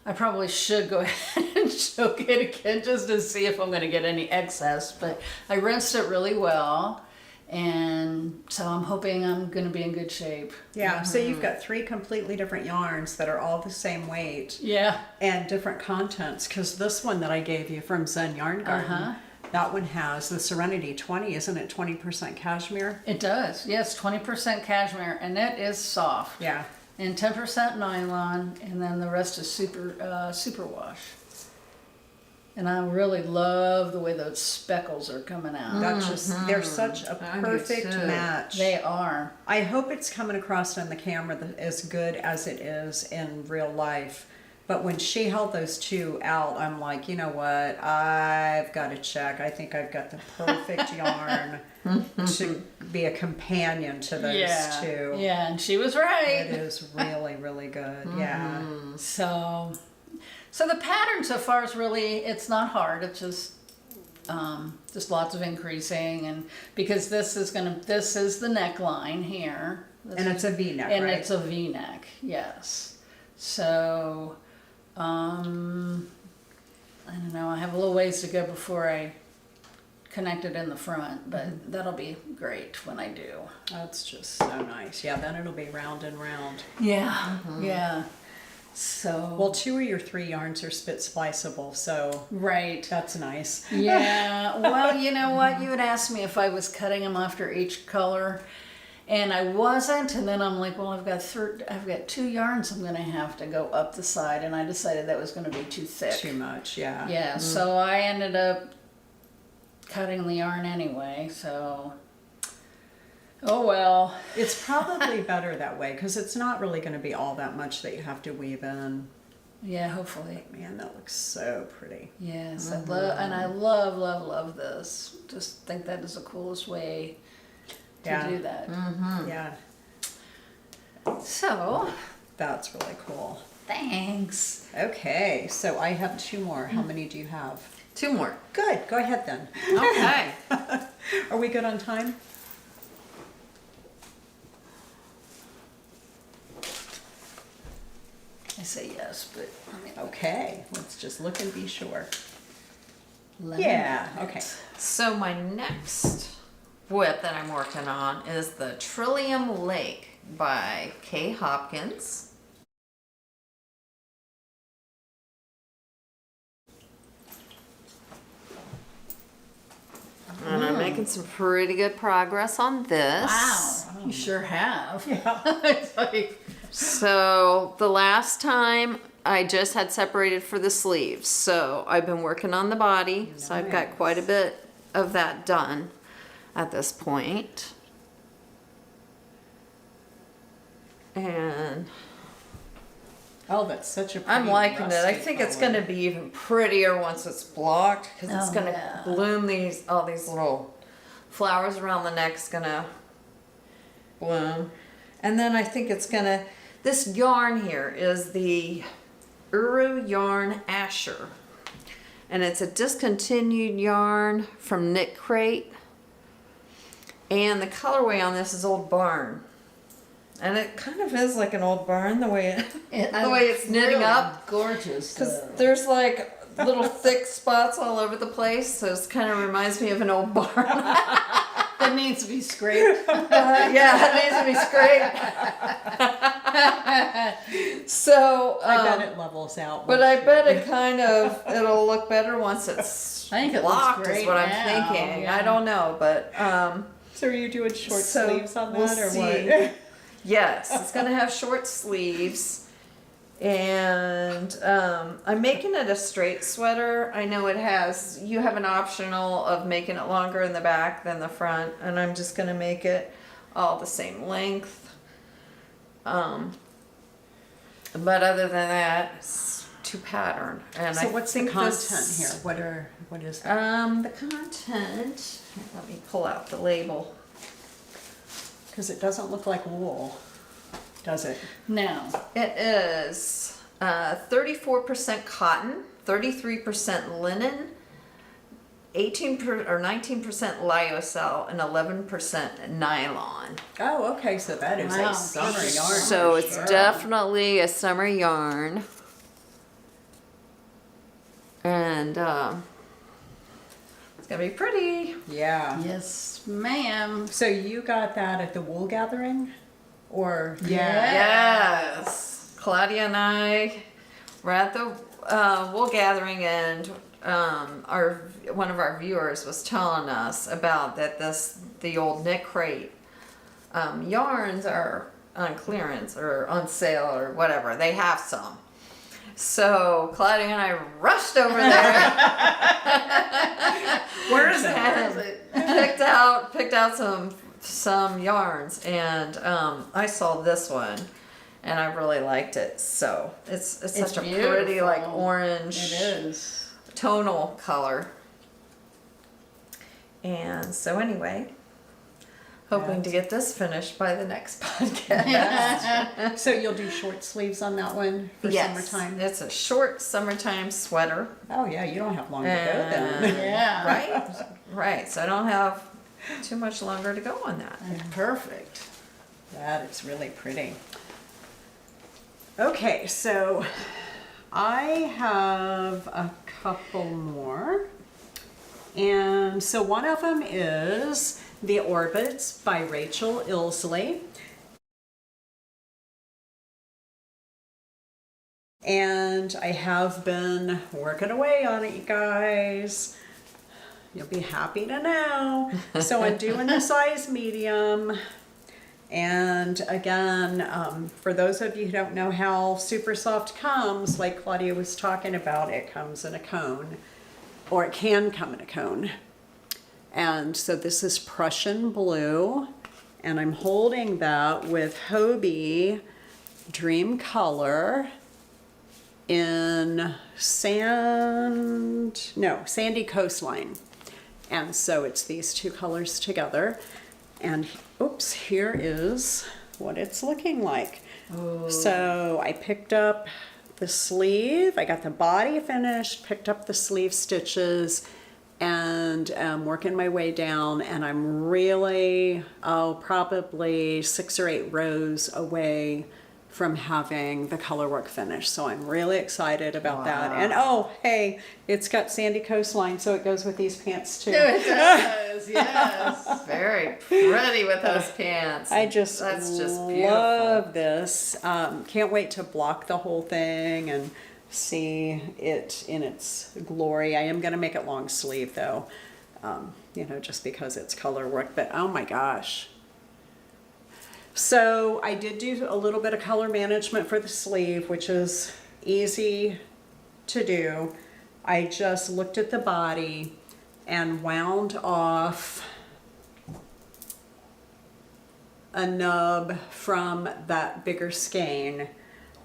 I probably should go ahead and soak it again just to see if I'm going to get any excess, but I rinsed it really well. And so I'm hoping I'm going to be in good shape. Yeah, so you've got 3 completely different yarns that are all the same weight. Yeah. And different contents, because this one that I gave you from Zen Yarn Garden, that one has the Serenity 20, isn't it 20% cashmere? It does, yes, 20% cashmere, and it is soft. Yeah. And 10% nylon, and then the rest is superwash. And I really love the way those speckles are coming out. That's just, they're such a perfect match. They are. I hope it's coming across on the camera as good as it is in real life. But when she held those 2 out, I'm like, you know what? I've got to check. I think I've got the perfect yarn to be a companion to those 2. Yeah, and she was right. It is really, really good. Yeah. So the pattern so far is really, it's not hard. It's just lots of increasing, and because this is the neckline here. And it's a V-neck, and right? it's a V-neck, yes. So, I don't know, I have a little ways to go before I connect it in the front, but that'll be great when I do. That's just so nice. Yeah, then it'll be round and round. Yeah, yeah. So, Well, 2 of your 3 yarns are spit spliceable, so right. that's nice. Yeah, well, you know what? You had asked me if I was cutting them after each color, and I wasn't. And then I'm like, well, I've got 2 yarns I'm going to have to go up the side, and I decided that was going to be too thick. Too much, yeah. Yeah, so I ended up cutting the yarn anyway. So, oh well. It's probably better that way because it's not really going to be all that much that you have to weave in. Yeah, hopefully. Man, that looks so pretty. Yes, I love this. Just think that is the coolest way to Yeah. do that. Yeah, So, that's really cool. thanks. Okay, so I have 2 more. How many do you have? 2 more. Good, go ahead then. Okay. Are we good on time? I say yes, but I mean, Okay, let's just look and be sure. lemon Yeah, magnet. okay. So my next whip that I'm working on is the Trillium Lake by Kay Hopkins. And I'm making some pretty good progress on this. Wow, you sure have. Yeah. It's like, So the last time I just had separated for the sleeves. So I've been working on the body. So I've got quite a bit of that done at this point. And Oh, that's such a pretty I'm liking it. I rusty think it's color. going to be even prettier once it's blocked because it's Oh, going to yeah. bloom all these little flowers around the neck's going to bloom. And then I think it's going to, this yarn here is the Uru Yarn Asher. And it's a discontinued yarn from Knit Crate. And the colorway on this is Old Barn. And it kind of is like an old barn the way it's knitting really up. gorgeous. Because though. there's like little thick spots all over the place, so it kind of reminds me of an old barn. That needs to be scraped. Yeah, it needs to be scraped. So, I bet it levels out. but once I you- bet it'll look better once it's I think it looks locked. great Is what I'm now, thinking. yeah. I don't know, but So are you doing short So, sleeves on that we'll or see. what? yes, it's gonna have short sleeves. And I'm making it a straight sweater. I know you have an optional of making it longer in the back than the front, and I'm just gonna make it all the same length. But other than that, it's to pattern. And So I what's the think content this- here? What is that? The content. Let me pull out the label. Because it doesn't look like wool, does it? Now, It is 34% cotton, 33% linen, 19% lyocell, and 11% nylon. Oh, okay, so that is Wow. a summer yarn. So for it's sure. definitely a summer yarn. And it's gonna be pretty. Yeah. yes, ma'am. So you got that at the wool gathering? Or Yes. Claudia and I were at the wool gathering, and one of our viewers was telling us about that the old Knit Crate yarns are on clearance or on sale or whatever. They have some. So Claudia and I rushed over there. Where is it? and picked out some yarns, and I saw this one, and I really liked it. So it's such a pretty like beautiful. orange It is. tonal color. And so anyway, hoping to get this finished by the next podcast. So you'll do short sleeves on that one for Yes, summertime? it's a short summertime sweater. Oh yeah, you don't have long to go then. Yeah. Right, right. So I don't have too much longer to go on that. Perfect. That is really pretty. Okay, so I have a couple more. And so one of them is The Orbids by Rachel Illsley. And I have been working away on it, you guys. You'll be happy to know. So I'm doing the size medium. And again, for those of you who don't know how Super Soft comes, like Claudia was talking about, it comes in a cone, or it can come in a cone. And so this is Prussian blue, and I'm holding that with Hobbii Dream Color in Sandy Coastline. And so it's these two colors together. And oops, here is what it's looking like. Oh. So I picked up the sleeve, I got the body finished, picked up the sleeve stitches, and I'm working my way down, and I'm really, probably 6 or 8 rows away from having the color work finished. So I'm really excited about that. And oh, hey, it's got Sandy Coastline, so it goes with these pants too. It does, yes. Very pretty with those pants. That's just beautiful. love this. Can't wait to block the whole thing and see it in its glory. I am going to make it long sleeve though, just because it's color work, but oh my gosh. So I did do a little bit of color management for the sleeve, which is easy to do. I just looked at the body and wound off a nub from that bigger skein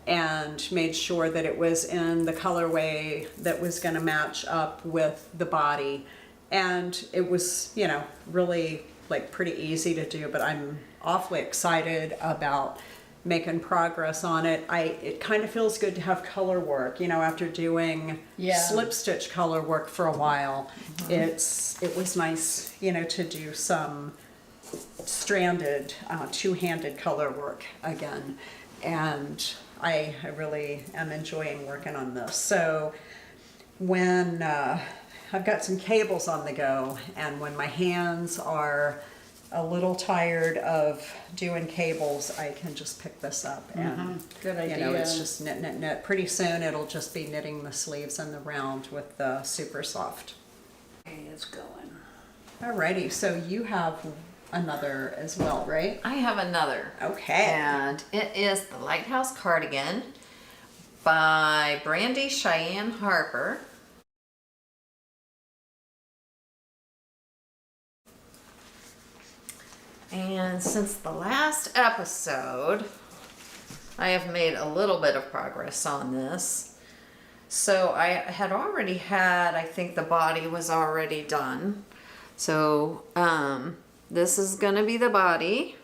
and made sure that it was in the colorway that was going to match up with the body. And it was, really like pretty easy to do, but I'm awfully excited about making progress on it. It kind of feels good to have color work, after doing slip stitch color work for a while. Mm-hmm. It was nice, to do some stranded, two-handed color work again. And I really am enjoying working on this. So when I've got some cables on the go, and when my hands are a little tired of doing cables, I can just pick this up and Good idea. It's just knit. Pretty soon it'll just be knitting the sleeves and the round with the Super Soft. Okay, it's going. Alrighty, so you have another as well, right? I have another. Okay. And it is the Lighthouse Cardigan by Brandy Cheyenne Harper. And since the last episode, I have made a little bit of progress on this. So I had already had, I think the body was already done. So this is going to be the body.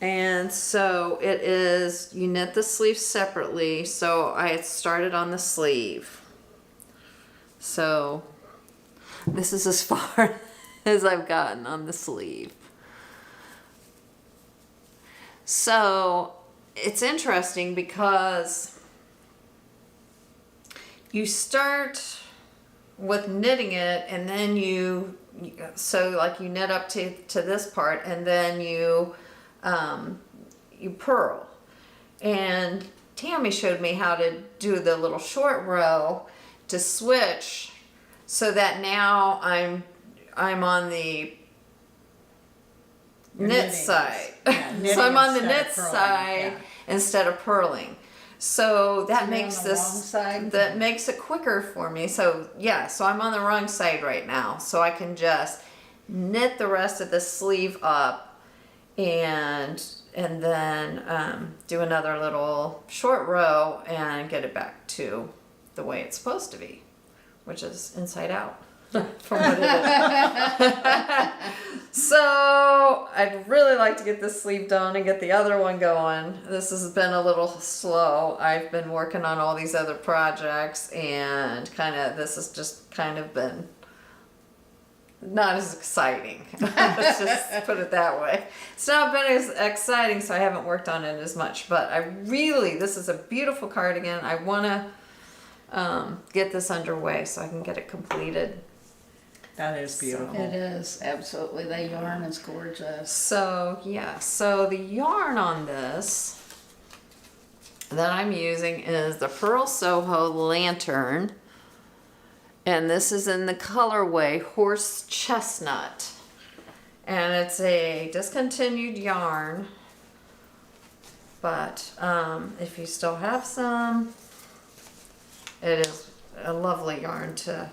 And so it is, you knit the sleeve separately. So I had started on the sleeve. So this is as far as I've gotten on the sleeve. So it's interesting because you start with knitting it, and then you knit up to this part, and then you purl. And Tammi showed me how to do the little short row to switch, so that now I'm on the knit side. So I'm on the knit side instead of purling. So that makes makes it quicker for me. So so I'm on the wrong side right now. So I can just knit the rest of the sleeve up and then do another little short row and get it back to the way it's supposed to be, which is inside out. from what it is. So I'd really like to get this sleeve done and get the other one going. This has been a little slow. I've been working on all these other projects, and this has just kind of been not as exciting. Let's just put it that way. It's not been as exciting, so I haven't worked on it as much. But this is a beautiful cardigan. I want to get this underway so I can get it completed. That is beautiful. It is, absolutely. The yarn is gorgeous. So the yarn on this that I'm using is the Pearl Soho Lantern, and this is in the colorway Horse Chestnut, and it's a discontinued yarn, but if you still have some, it is a lovely yarn to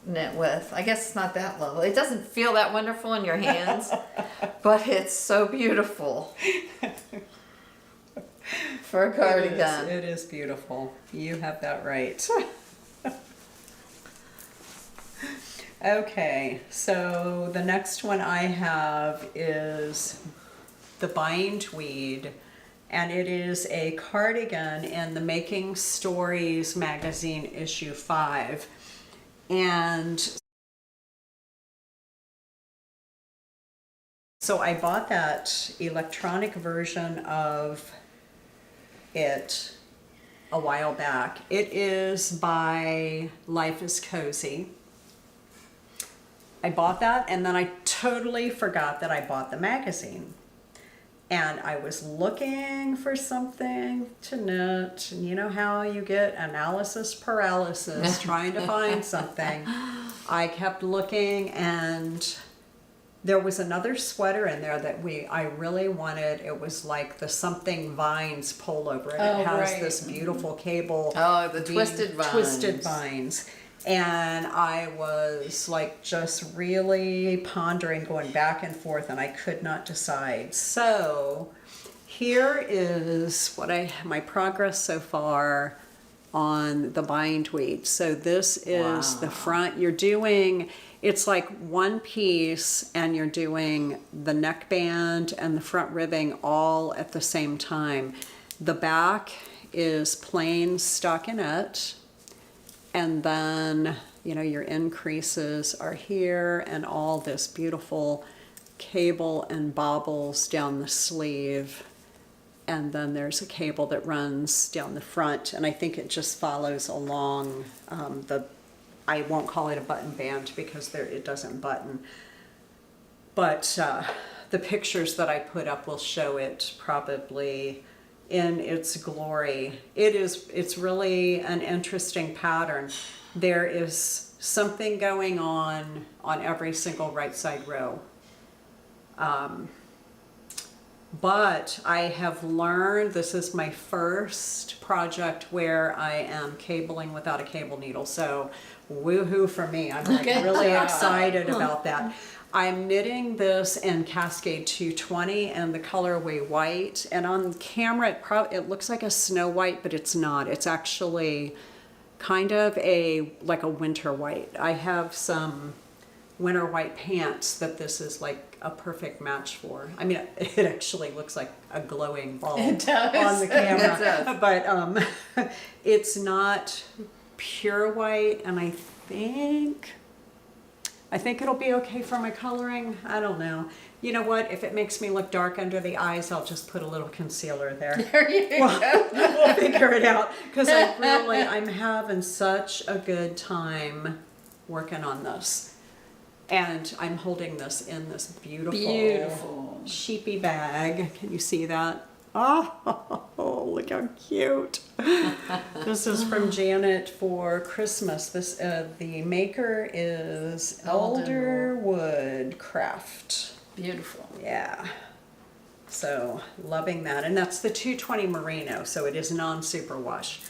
knit with. I guess it's not that lovely. It doesn't feel that wonderful in your hands, but it's so beautiful for a cardigan. It is beautiful. You have that right. Okay, so the next one I have is the Bindweed, and it is a cardigan in the Making Stories magazine issue 5. And so I bought that electronic version of it a while back. It is by Life is Cozy. I bought that, and then I totally forgot that I bought the magazine. And I was looking for something to knit. And you know how you get analysis paralysis trying to find something. I kept looking, and there was another sweater in there that I really wanted. It was like the Something Vines pullover, and it has this beautiful cable. Oh, the twisted vines. Twisted vines. And I was like just really pondering, going back and forth, and I could not decide. So here is my progress so far on the Bindweed. So this is the front. It's like one piece, and you're doing the neckband and the front ribbing all at the same time. The back is plain stockinette. And then, your increases are here, and all this beautiful cable and bobbles down the sleeve. And then there's a cable that runs down the front, and I think it just follows along I won't call it a button band because it doesn't button. But the pictures that I put up will show it probably in its glory. It's really an interesting pattern. There is something going on every single right side row. But I have learned, this is my first project where I am cabling without a cable needle. So woohoo for me. I'm like really excited about that. I'm knitting this in Cascade 220 and the colorway white, and on camera it looks like a snow white, but it's not. It's actually kind of like a winter white. I have some winter white pants that this is like a perfect match for. I mean, it actually looks like a glowing ball on the camera. It does. But it's not pure white, and I think it'll be okay for my coloring. I don't know. You know what? If it makes me look dark under the eyes, I'll just put a little concealer there. There you go. We'll figure it out. Because I'm having such a good time working on this. And I'm holding this in this beautiful sheepy bag. Can you see that? Oh, look how cute. This is from Janet for Christmas. The maker is Elderwood Craft. Beautiful. Yeah. So loving that. And that's the 220 Merino, so it is non-superwash.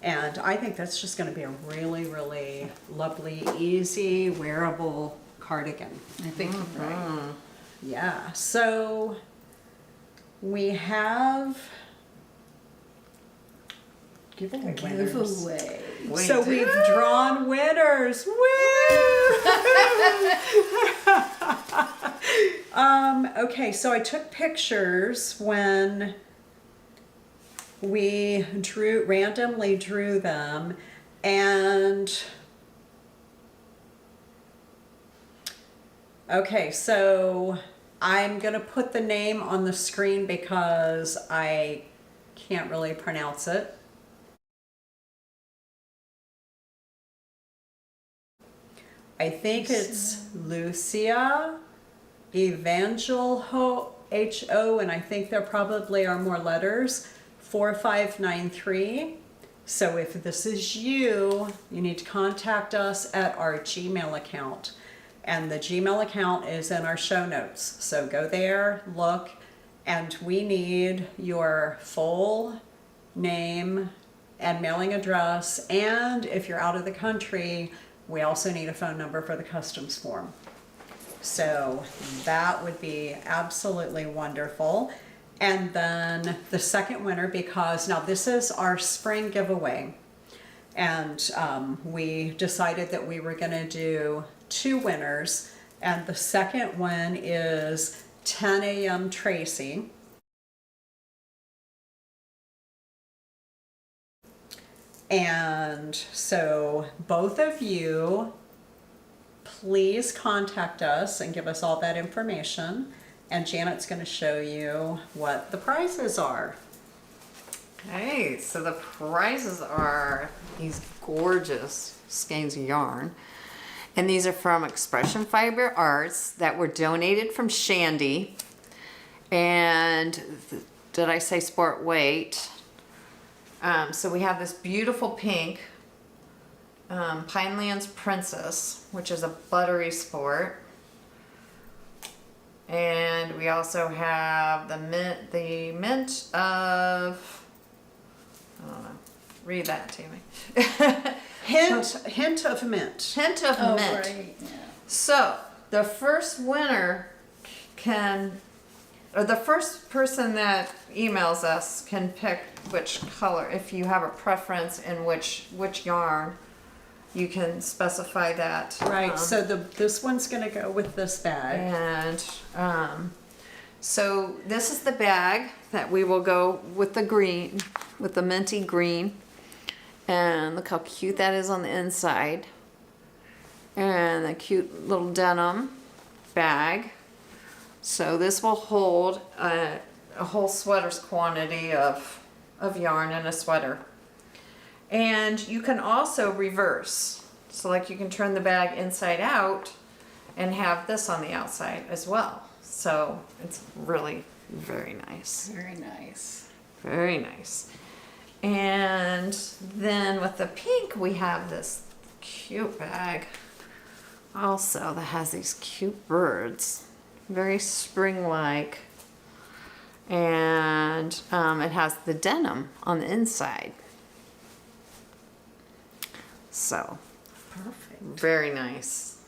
And I think that's just going to be a really, really lovely, easy, wearable cardigan. I think you're right. Yeah. So we have giveaway winners. Giveaway. So we've drawn winners. Woo! Okay, so I took pictures when we randomly drew them, and okay, so I'm gonna put the name on the screen because I can't really pronounce it. I think it's Lucia Evangel H-O, and I think there probably are more letters, 4593. So if this is you, you need to contact us at our Gmail account. And the Gmail account is in our show notes. So go there, look, and we need your full name and mailing address. And if you're out of the country, we also need a phone number for the customs form. So that would be absolutely wonderful. And then the second winner, because now this is our spring giveaway, and we decided that we were going to do 2 winners, and the second one is 10 a.m. Tracy. And so both of you, please contact us and give us all that information. And Janet's going to show you what the prizes are. Okay, so the prizes are these gorgeous skeins of yarn. And these are from Expression Fiber Arts that were donated from Shandy. And did I say sport weight? So we have this beautiful pink Pinelands Princess, which is a buttery sport. And we also have the mint of, I don't know, read that to me. Hint of mint. Hint of Oh, mint. right. Yeah. So the first winner or the first person that emails us can pick which color. If you have a preference in which yarn, you can specify that. Right, so this one's going to go with this bag. And so this is the bag that we will go with the green, with the minty green. And look how cute that is on the inside. And the cute little denim bag. So this will hold a whole sweater's quantity of yarn in a sweater. And you can also reverse. So like you can turn the bag inside out and have this on the outside as well. So it's really very nice. Very nice. Very nice. And then with the pink, we have this cute bag also that has these cute birds. Very spring-like. And it has the denim on the inside. So, Perfect. very nice.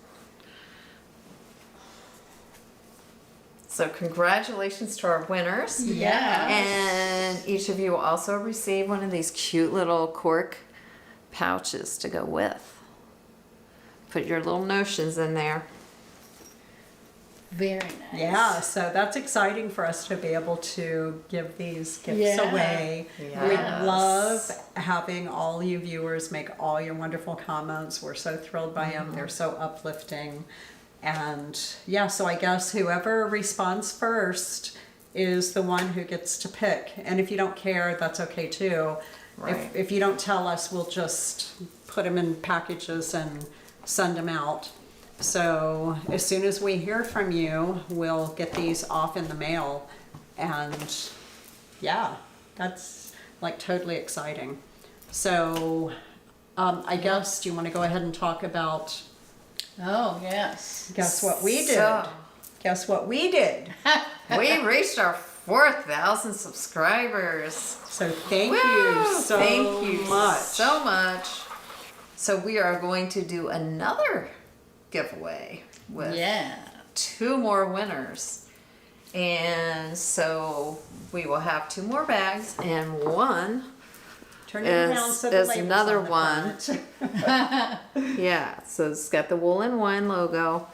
So congratulations to our winners. Yeah. And each of you will also receive one of these cute little cork pouches to go with. Put your little notions in there. Very nice. Yeah, so that's exciting for us to be able to give these gifts Yeah. away. Yes. We love having all you viewers make all your wonderful comments. We're so thrilled by them. They're so uplifting. And yeah, so I guess whoever responds first is the one who gets to pick. And if you don't care, that's okay too. Right. If you don't tell us, we'll just put them in packages and send them out. So as soon as we hear from you, we'll get these off in the mail. And yeah, that's like totally exciting. So I guess, do you want to go ahead and talk about, Oh, yes. guess what we did? So- Guess what we did? We reached our 4,000 subscribers. So thank Woo! you so Thank you much. so much. So we are going to do another giveaway with Yeah. 2 more winners. And so we will have 2 more bags and 1 Turn it around so the is label's another on the one. front. Yeah, so it's got the Wool and Wine logo.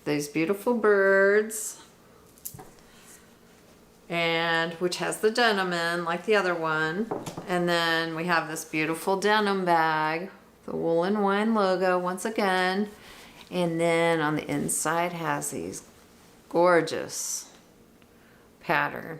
These beautiful birds. And which has the denim in like the other one. And then we have this beautiful denim bag. The Wool and Wine logo once again. And then on the inside has these gorgeous pattern.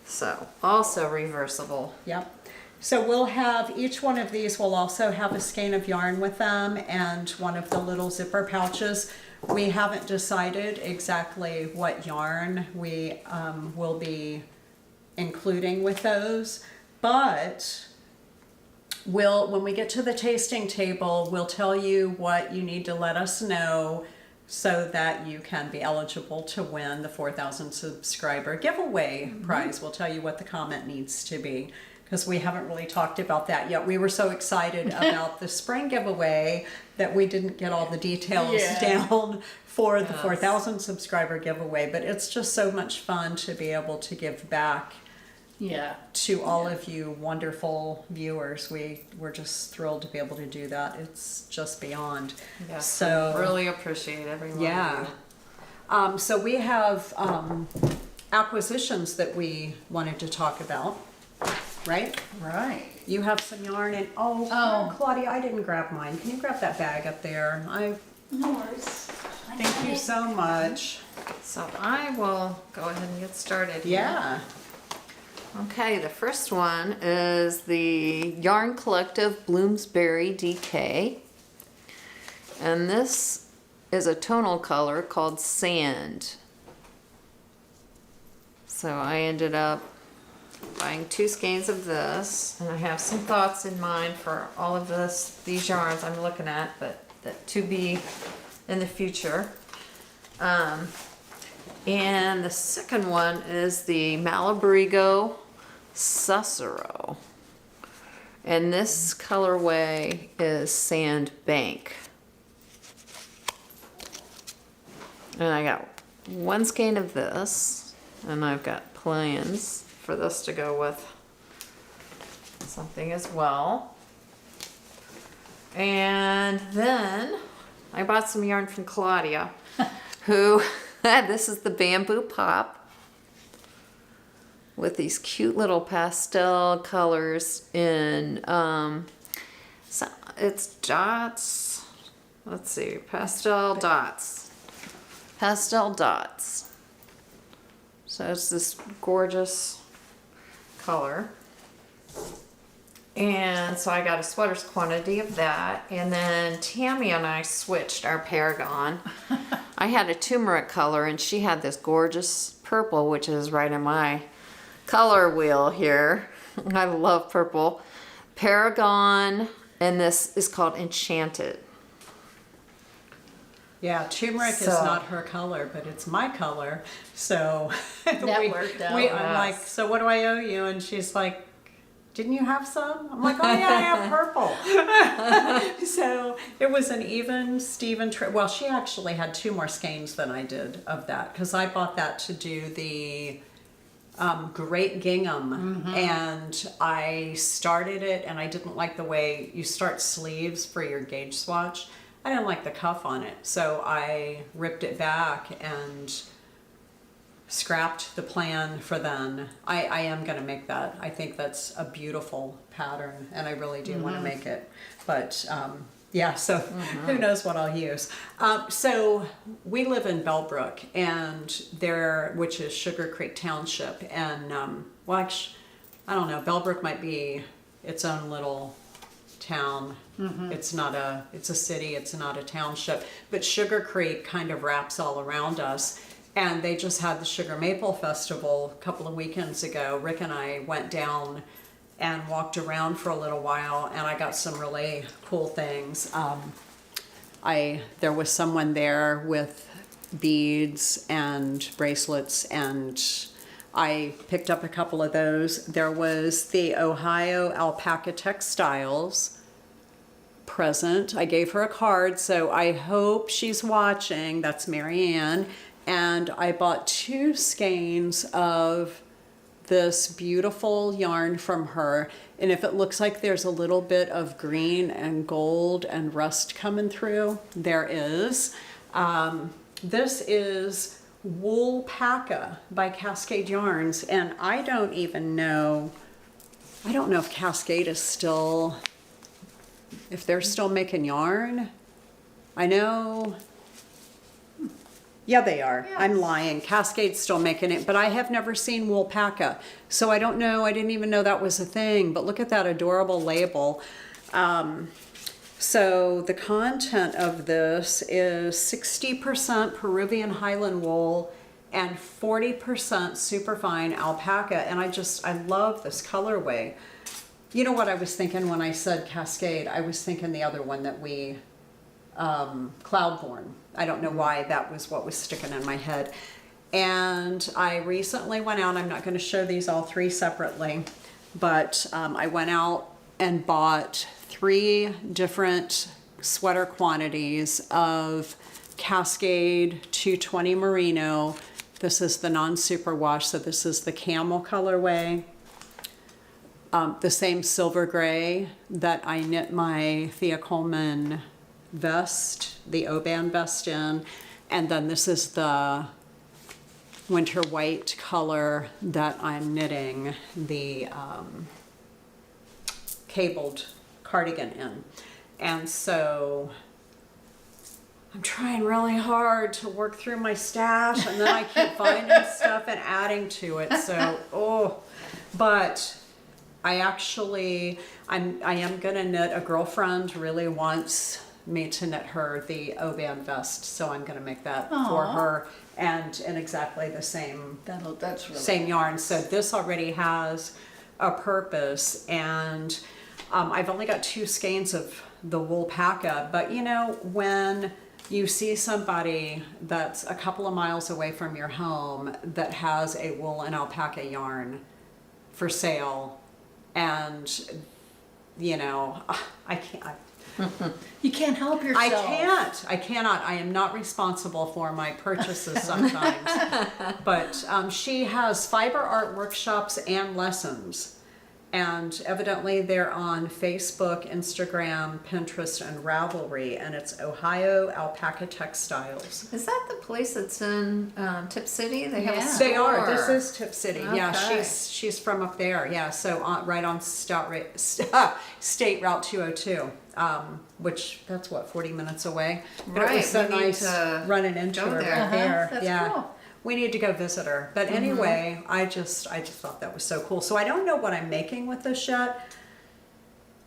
So also reversible. Yep. So we'll have, each one of these will also have a skein of yarn with them and one of the little zipper pouches. We haven't decided exactly what yarn we will be including with those, but when we get to the tasting table, we'll tell you what you need to let us know so that you can be eligible to win the 4,000 subscriber giveaway prize. We'll tell you what the comment needs to be, because we haven't really talked about that yet. We were so excited about the spring giveaway that we didn't get all the details down for the 4,000 subscriber giveaway, but it's just so much fun to be able to give back to all of you wonderful viewers. We're just thrilled to be able to do that. It's just beyond. Yes, So really appreciate everyone. yeah. So we have acquisitions that we wanted to talk about, right? Right. You have some yarn and Claudia, I didn't grab mine. Can you grab that bag up there? No worries. Thank you so much. So I will go ahead and get started. Yeah. Okay, the first one is the Yarn Collective Bloomsbury DK. And this is a tonal color called Sand. So I ended up buying 2 skeins of this, and I have some thoughts in mind for all of these yarns I'm looking at, but that to be in the future. And the second one is the Malabrigo Sussero. And this colorway is Sand Bank. And I got 1 skein of this, and I've got plans for this to go with something as well. And then I bought some yarn from Claudia, who this is the Bamboo Pop with these cute little pastel colors in so it's dots. Let's see, pastel dots. So it's this gorgeous color. And so I got a sweater's quantity of that. And then Tammi and I switched our Paragon. I had a turmeric color and she had this gorgeous purple, which is right in my color wheel here. I love purple. Paragon, and this is called Enchanted. Yeah, turmeric is not her color, but it's my color. So That worked out. I'm like, so what do I owe you? And she's like, didn't you have some? I'm like, oh yeah, I have purple. So it was an even Steven trip. Well, she actually had 2 more skeins than I did of that, because I bought that to do the Great Gingham, and I started it, and I didn't like the way you start sleeves for your gauge swatch. I didn't like the cuff on it, so I ripped it back and scrapped the plan for then. I am going to make that. I think that's a beautiful pattern, and I really do want to make it. But yeah, so who knows what I'll use. So we live in Bellbrook, and which is Sugar Creek Township, and well, actually, I don't know. Bellbrook might be its own little town. It's a city. It's not a township. But Sugar Creek kind of wraps all around us. And they just had the Sugar Maple Festival a couple of weekends ago. Rick and I went down and walked around for a little while, and I got some really cool things. There was someone there with beads and bracelets, and I picked up a couple of those. There was the Ohio Alpaca Textiles present. I gave her a card, so I hope she's watching. That's Marianne. And I bought 2 skeins of this beautiful yarn from her. And if it looks like there's a little bit of green and gold and rust coming through, there is. This is Alpaca by Cascade Yarns. And I don't know if Cascade is still, if they're still making yarn. I know. Yeah, they are. Yes. I'm lying. Cascade's still making it, but I have never seen Alpaca. So I don't know. I didn't even know that was a thing, but look at that adorable label. So the content of this is 60% Peruvian Highland wool and 40% superfine alpaca. And I love this colorway. You know what I was thinking when I said Cascade? I was thinking the other one that we, Cloudborn. I don't know why that was what was sticking in my head. And I recently went out, I'm not going to show these all three separately, but I went out and bought 3 different sweater quantities of Cascade 220 Merino. This is the non-superwash, so this is the camel colorway. The same silver gray that I knit my Thea Colman vest, the Oban vest in, and then this is the winter white color that I'm knitting the cabled cardigan in. And so I'm trying really hard to work through my stash, and then I keep finding stuff and adding to it. So, but I am gonna knit. A girlfriend really wants me to knit her the Oban vest, so I'm gonna make that for her, and in exactly the same That's really same yarn. So this already has a purpose, and I've only got 2 skeins of the Alpaca, but you know, when you see somebody that's a couple of miles away from your home that has a wool and alpaca yarn for sale, and you know, I can't. You can't help yourself. I cannot. I am not responsible for my purchases sometimes. But she has fiber art workshops and lessons. And evidently they're on Facebook, Instagram, Pinterest, and Ravelry. And it's Ohio Alpaca Textiles. Is that the place that's in Tip City? They have a Yeah. store. They are. This is Tip City. Yeah, Okay. she's from up there. Yeah, so right on State Route 202, which that's what, 40 minutes away. But it Right, was so we need nice to running into go her there. right there. That's yeah. cool. We need to go visit her. But anyway, I just thought that was so cool. So I don't know what I'm making with this yet.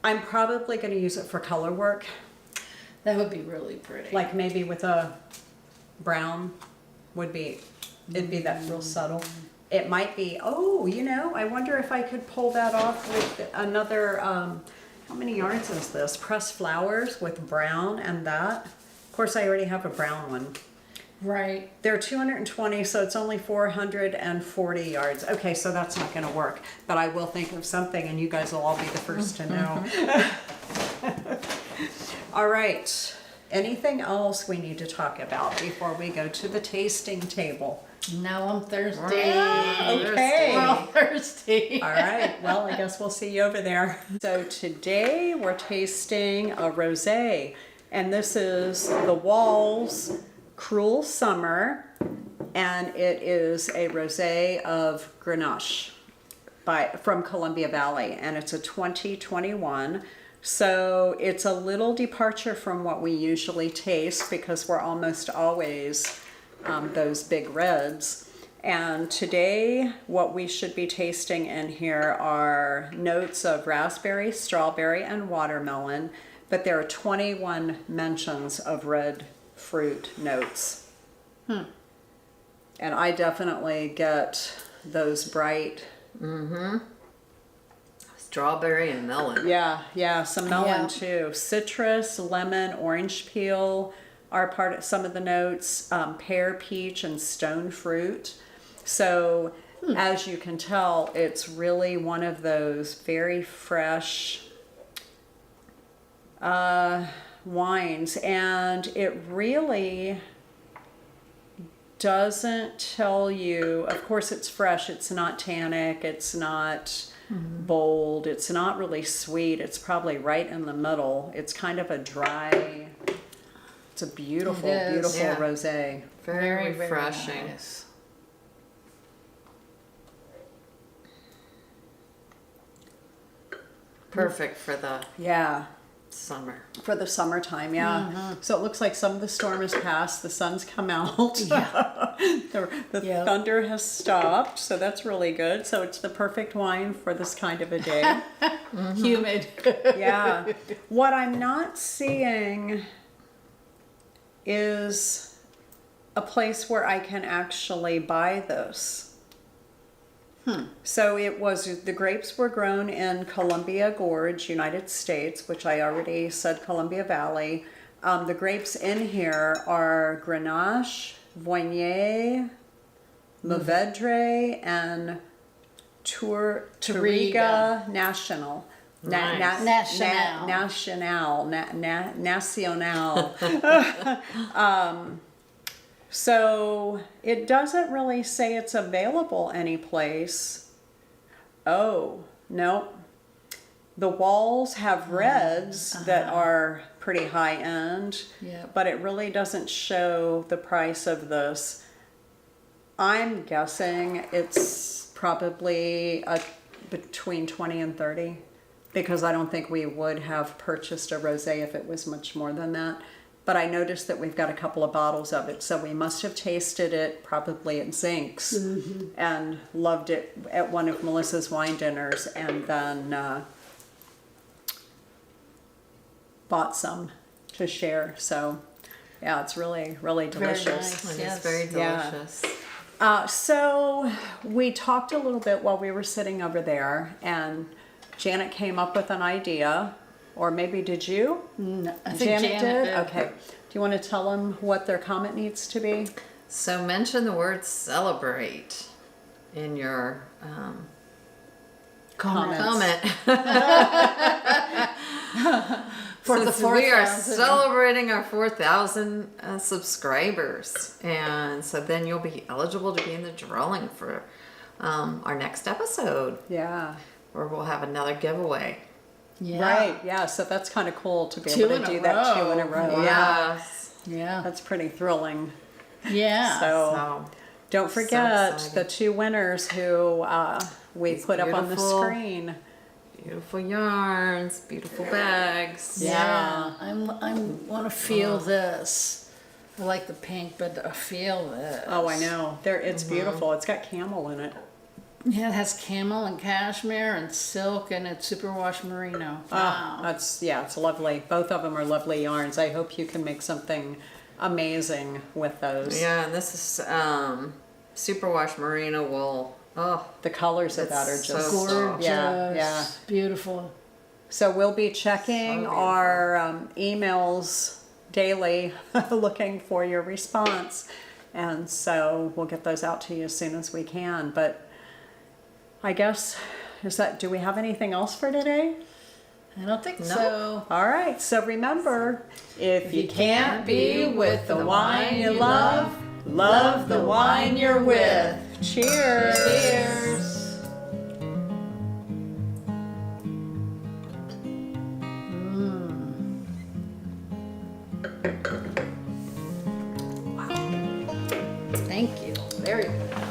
I'm probably going to use it for color work, That would be really pretty. like maybe with a brown it'd be that real subtle. It might be, you know, I wonder if I could pull that off with another, how many yards is this? Pressed flowers with brown and that. Of course, I already have a brown one. Right. They're 220, so it's only 440 yards. Okay, so that's not going to work, but I will think of something, and you guys will all be the first to know. All right. Anything else we need to talk about before we go to the tasting table? No, I'm thirsty. Okay. We're all thirsty. All right. Well, I guess we'll see you over there. So today we're tasting a rosé, and this is the Walls Cruel Summer, and it is a rosé of Grenache from Columbia Valley, and it's a 2021. So it's a little departure from what we usually taste because we're almost always those big reds. And today what we should be tasting in here are notes of raspberry, strawberry, and watermelon, but there are 21 mentions of red fruit notes. And I definitely get those bright. Strawberry and melon. Yeah, some melon Yeah. too. Citrus, lemon, orange peel are part of some of the notes. Pear, peach, and stone fruit. So as you can tell, it's really one of those very fresh wines, and it really doesn't tell you, of course it's fresh, it's not tannic, it's not bold, it's not really sweet, it's probably right in the middle. It's kind of a dry, it's a beautiful, It is, beautiful yeah. rosé. Very refreshing. nice. Perfect for the Yeah, summer. for the summertime, yeah. So it looks like some of the storm has passed, the sun's come out. Yeah. the Yep. thunder has stopped, so that's really good. So it's the perfect wine for this kind of a day. Humid. Yeah. What I'm not seeing is a place where I can actually buy this. So it was, the grapes were grown in Columbia Gorge, United States, which I already said Columbia Valley. The grapes in here are Grenache, Viognier, Mourvedre, and Touriga National. Nice. Nacional. So it doesn't really say it's available anyplace. Oh, no. The walls have reds that are pretty high end, Yep. but it really doesn't show the price of this. I'm guessing it's probably between 20 and 30, because I don't think we would have purchased a rosé if it was much more than that. But I noticed that we've got a couple of bottles of it, so we must have tasted it probably at Zink's and loved it at one of Melissa's wine dinners, and then bought some to share. So yeah, it's really, really delicious. nice. It Yes. is very Yeah. delicious. So we talked a little bit while we were sitting over there, and Janet came up with an idea, or maybe did you? No, I think Janet did. Okay. Do you want to tell them what their comment needs to be? So mention the word celebrate in your Comments. comment. For the Since we are 4,000. celebrating our 4,000 subscribers, and so then you'll be eligible to be in the drawing for our next episode, Yeah. where we'll have another giveaway. Yeah. Right. Yeah. So that's kind of cool to be Two able in to a do that 2 in a row. row. Yeah. Yes. Yeah. That's pretty thrilling. Yeah. So So don't forget exciting. the 2 winners who we These put up on the beautiful- screen. beautiful yarns, beautiful bags. Yeah. I want to feel this. I like the pink, but I feel this. Oh, I know. It's beautiful. It's got camel in it. Yeah, it has camel and cashmere and silk, and it's superwash merino. Wow. Oh, it's lovely. Both of them are lovely yarns. I hope you can make something amazing with those. Yeah, and this is superwash merino wool. Oh, The colors of that are It's just so Gorgeous. yeah. Beautiful. So we'll be checking So our emails daily, looking for your response, and so we'll get those out to you as soon as we can. But I guess do we have anything else for today? I don't think No. so. All right. So remember, if you can't be with the wine you love, love the wine you're with. Cheers. Cheers. Thank you. Very good.